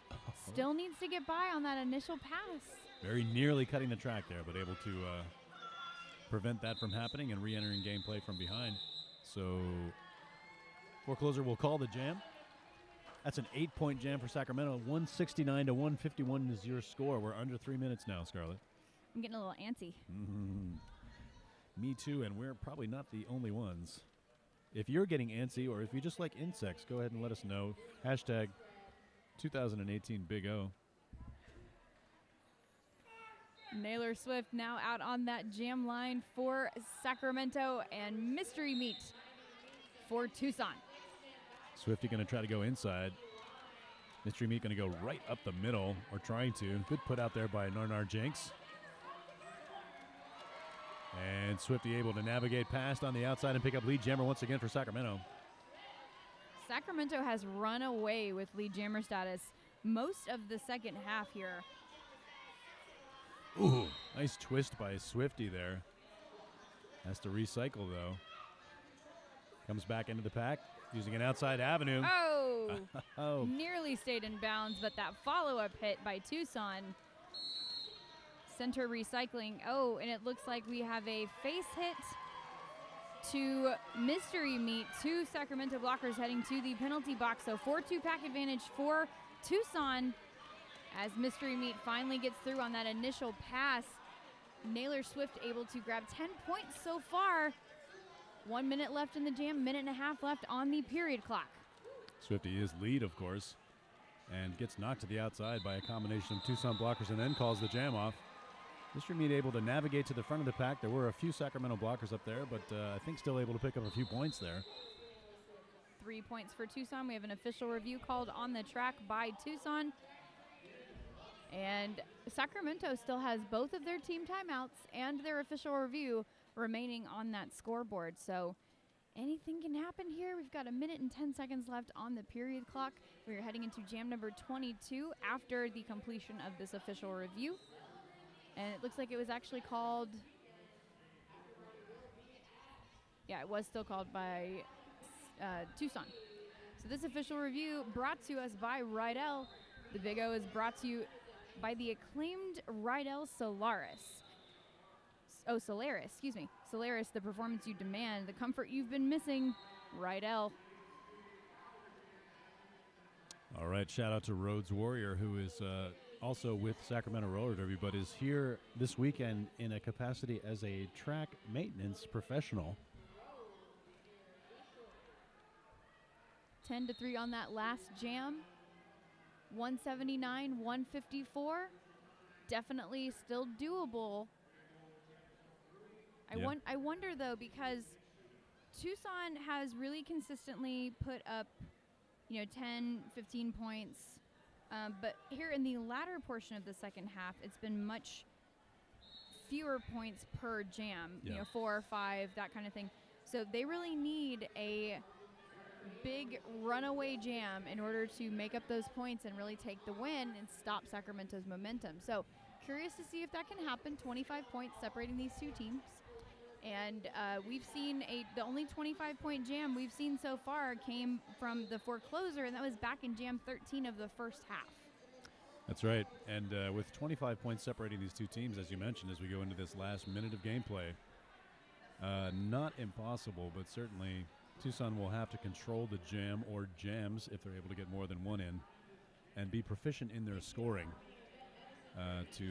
still needs to get by on that initial pass. Very nearly cutting the track there, but able to prevent that from happening and re-entering gameplay from behind. So Forecloser will call the jam. That's an 8-point jam for Sacramento. 169 to 151 is your score. We're under 3 minutes now, Scarlett. I'm getting a little antsy. Me too, and we're probably not the only ones. If you're getting antsy or if you just like insects, go ahead and let us know. Hashtag 2018 Big O. Naylor Swift now out on that jam line for Sacramento, and Mystery Meat for Tucson. Swifty going to try to go inside. Mystery Meat going to go right up the middle, or trying to. Good put out there by Narnar Jenks. And Swifty able to navigate past on the outside and pick up lead jammer once again for Sacramento. Sacramento has run away with lead jammer status most of the second half here. Ooh, nice twist by Swifty there. Has to recycle, though. Comes back into the pack, using an outside avenue. Oh! Nearly stayed in bounds, but that follow-up hit by Tucson. Center recycling. Oh, and it looks like we have a face hit to Mystery Meat. 2 Sacramento blockers heading to the penalty box. So 4-2 pack advantage for Tucson as Mystery Meat finally gets through on that initial pass. Naylor Swift able to grab 10 points so far. 1 minute left in the jam, minute and a half left on the period clock. Swifty is lead, of course, and gets knocked to the outside by a combination of Tucson blockers and then calls the jam off. Mystery Meat able to navigate to the front of the pack. There were a few Sacramento blockers up there, but I think still able to pick up a few points there. 3 points for Tucson. We have an official review called on the track by Tucson. And Sacramento still has both of their team timeouts and their official review remaining on that scoreboard. So anything can happen here. We've got a minute and 10 seconds left on the period clock. We're heading into jam number 22 after the completion of this official review. And it looks like it was actually called, yeah, it was still called by Tucson. So this official review brought to us by Rydell. The Big O is brought to you by the acclaimed Rydell Solaris. Solaris, excuse me. Solaris, the performance you demand, the comfort you've been missing. Rydell. All right, shout out to Rhodes Warrior, who is also with Sacramento Roller Derby, but is here this weekend in a capacity as a track maintenance professional. 10-3 on that last jam. 179, 154. Definitely still doable. I wonder, though, because Tucson has really consistently put up, 10, 15 points. But here in the latter portion of the second half, it's been much fewer points per jam, 4 or 5, that kind of thing. So they really need a big runaway jam in order to make up those points and really take the win and stop Sacramento's momentum. So curious to see if that can happen. 25 points separating these two teams. And we've seen the only 25-point jam we've seen so far came from the Forecloser, and that was back in jam 13 of the first half. That's right. And with 25 points separating these two teams, as you mentioned, as we go into this last minute of gameplay, not impossible, but certainly Tucson will have to control the jam or jams if they're able to get more than one in and be proficient in their scoring to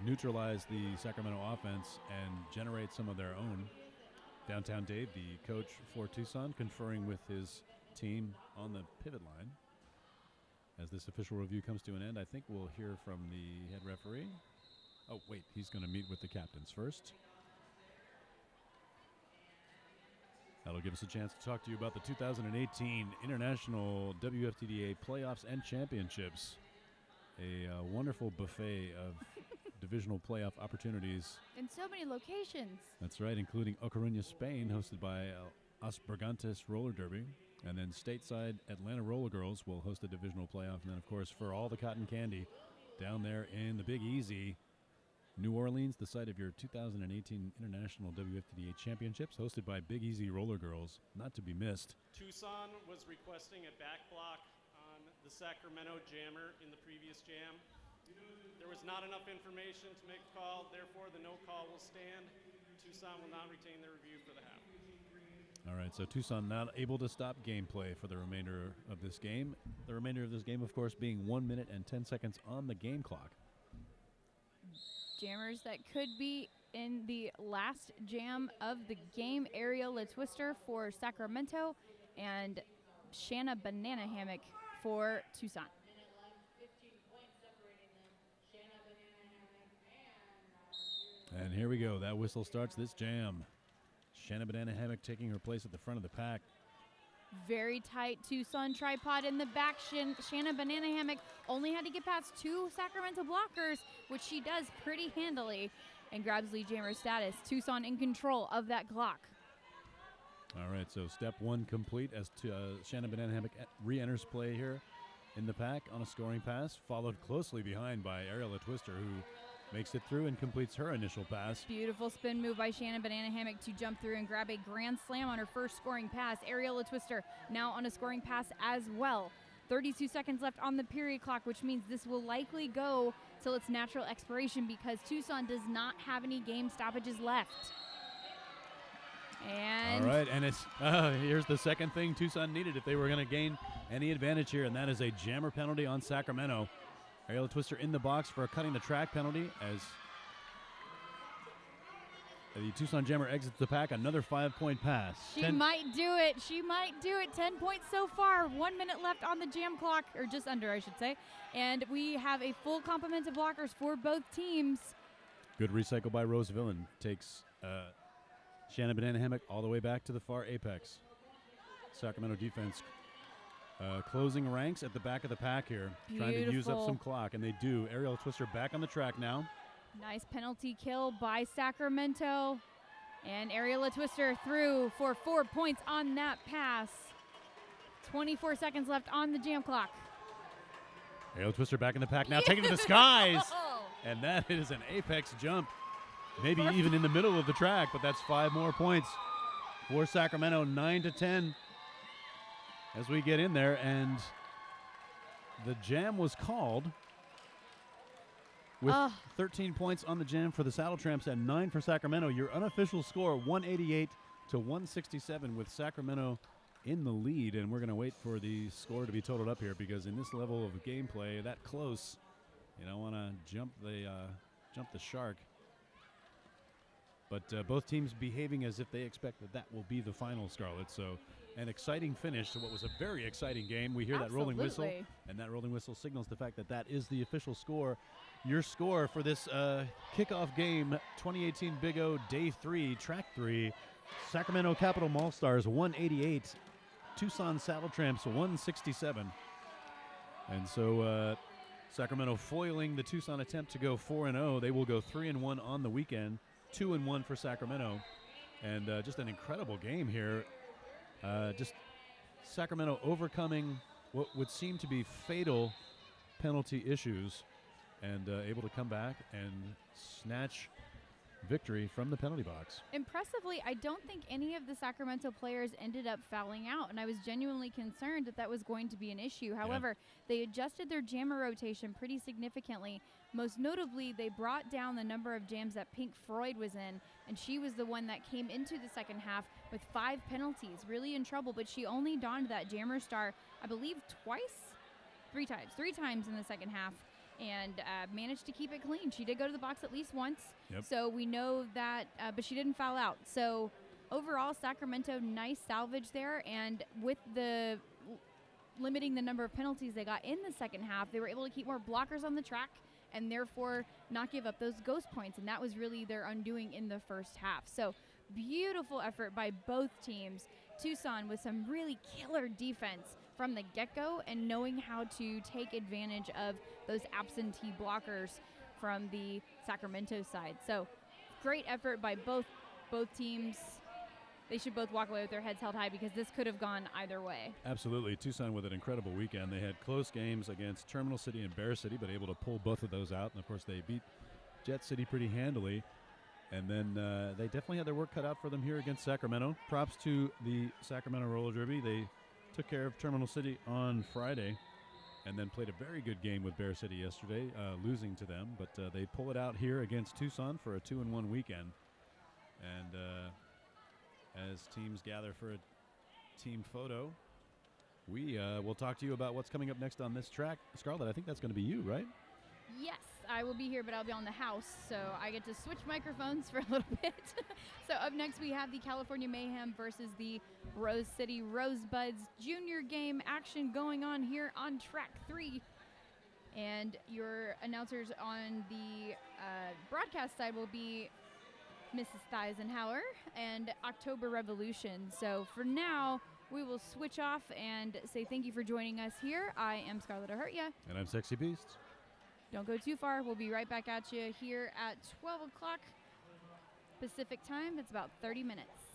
neutralize the Sacramento offense and generate some of their own. Downtown Dave, the coach for Tucson, conferring with his team on the pivot line. As this official review comes to an end, I think we'll hear from the head referee. Oh, wait, he's going to meet with the captains first. That'll give us a chance to talk to you about the 2018 International WFTDA Playoffs and Championships. A wonderful buffet of divisional playoff opportunities. In so many locations. That's right, including Ocaruña, Spain, hosted by Os Bergantes Roller Derby. And then stateside Atlanta Roller Girls will host a divisional playoff. And then, of course, for all the cotton candy down there in the Big Easy, New Orleans, the site of your 2018 International WFTDA Championships, hosted by Big Easy Roller Girls, not to be missed. Tucson was requesting a back block on the Sacramento jammer in the previous jam. There was not enough information to make a call, therefore the no call will stand. Tucson will not retain their review for the half. All right, so Tucson not able to stop gameplay for the remainder of this game. The remainder of this game, of course, being 1 minute and 10 seconds on the game clock. Jammers that could be in the last jam of the game. Aerial La Twister for Sacramento and Shanna Banana Hammock for Tucson. And here we go. That whistle starts this jam. Shanna Banana Hammock taking her place at the front of the pack. Very tight Tucson tripod in the back. Shanna Banana Hammock only had to get past 2 Sacramento blockers, which she does pretty handily, and grabs lead jammer status. Tucson in control of that clock. All right, so step 1 complete as Shanna Banana Hammock re-enters play here in the pack on a scoring pass, followed closely behind by Ariel Twister, who makes it through and completes her initial pass. Beautiful spin move by Shanna Banana Hammock to jump through and grab a grand slam on her first scoring pass. Ariel Twister now on a scoring pass as well. 32 seconds left on the period clock, which means this will likely go till its natural expiration because Tucson does not have any game stoppages left. And all right, and it's here's the second thing Tucson needed if they were going to gain any advantage here, and that is a jammer penalty on Sacramento. Ariel Twister in the box for a cutting the track penalty as the Tucson jammer exits the pack. Another 5-point pass. She might do it. She might do it. 10 points so far. 1 minute left on the jam clock, or just under, I should say. And we have a full complement of blockers for both teams. Good recycle by Rose Villain. Takes Shanna Banana Hammock all the way back to the far apex. Sacramento defense closing ranks at the back of the pack here. Beautiful. Trying to use up some clock, and they do. Ariel Twister back on the track now. Nice penalty kill by Sacramento. And Ariel Twister through for 4 points on that pass. 24 seconds left on the jam clock. Ariel Twister back in the pack now, taking to the skies. And that is an apex jump. Maybe even in the middle of the track, but that's 5 more points for Sacramento, 9-10 as we get in there. And the jam was called with 13 points on the jam for the Saddletramps and 9 for Sacramento. Your unofficial score, 188 to 167, with Sacramento in the lead. And we're going to wait for the score to be totaled up here because in this level of gameplay, that close, you don't want to jump the shark. But both teams behaving as if they expect that will be the final, Scarlett. So an exciting finish to what was a very exciting game. We hear that rolling whistle, and that rolling whistle signals the fact that that is the official score. Your score for this kickoff game, 2018 Big O Day 3, Track 3, Sacramento Capital MaulStars 188, Tucson Saddletramps 167. And so Sacramento foiling the Tucson attempt to go 4-0. They will go 3-1 on the weekend. 2-1 for Sacramento, and just an incredible game here. Just Sacramento overcoming what would seem to be fatal penalty issues and able to come back and snatch victory from the penalty box. Impressively, I don't think any of the Sacramento players ended up fouling out, and I was genuinely concerned that that was going to be an issue. However, they adjusted their jammer rotation pretty significantly. Most notably, they brought down the number of jams that Pink Freud was in, and she was the one that came into the second half with 5 penalties, really in trouble, but she only donned that jammer star, I believe, three times in the second half, and managed to keep it clean. She did go to the box at least once, so we know that, but she didn't foul out. So overall, Sacramento, nice salvage there, and with the limiting the number of penalties they got in the second half, they were able to keep more blockers on the track and therefore not give up those ghost points, and that was really their undoing in the first half. So beautiful effort by both teams. Tucson with some really killer defense from the get-go and knowing how to take advantage of those absentee blockers from the Sacramento side. So great effort by both teams. They should both walk away with their heads held high because this could have gone either way. Absolutely. Tucson with an incredible weekend. They had close games against Terminal City and Bear City, but able to pull both of those out. And, of course, they beat Jet City pretty handily. And then they definitely had their work cut out for them here against Sacramento. Props to the Sacramento Roller Derby. They took care of Terminal City on Friday and then played a very good game with Bear City yesterday, losing to them. But they pull it out here against Tucson for a 2-1 weekend. And as teams gather for a team photo, we will talk to you about what's coming up next on this track. Scarlett, I think that's going to be you, right? Yes, I will be here, but I'll be on the house, so I get to switch microphones for a little bit. So up next, we have the California Mayhem versus the Rose City Rosebuds junior game action going on here on track 3. And your announcers on the broadcast side will be Mrs. Theisenhower and October Revolution. So for now, we will switch off and say thank you for joining us here. I am Scarlett Ahurtia. And I'm Sexy Beast. Don't go too far. We'll be right back at you here at 12 o'clock Pacific time. It's about 30 minutes.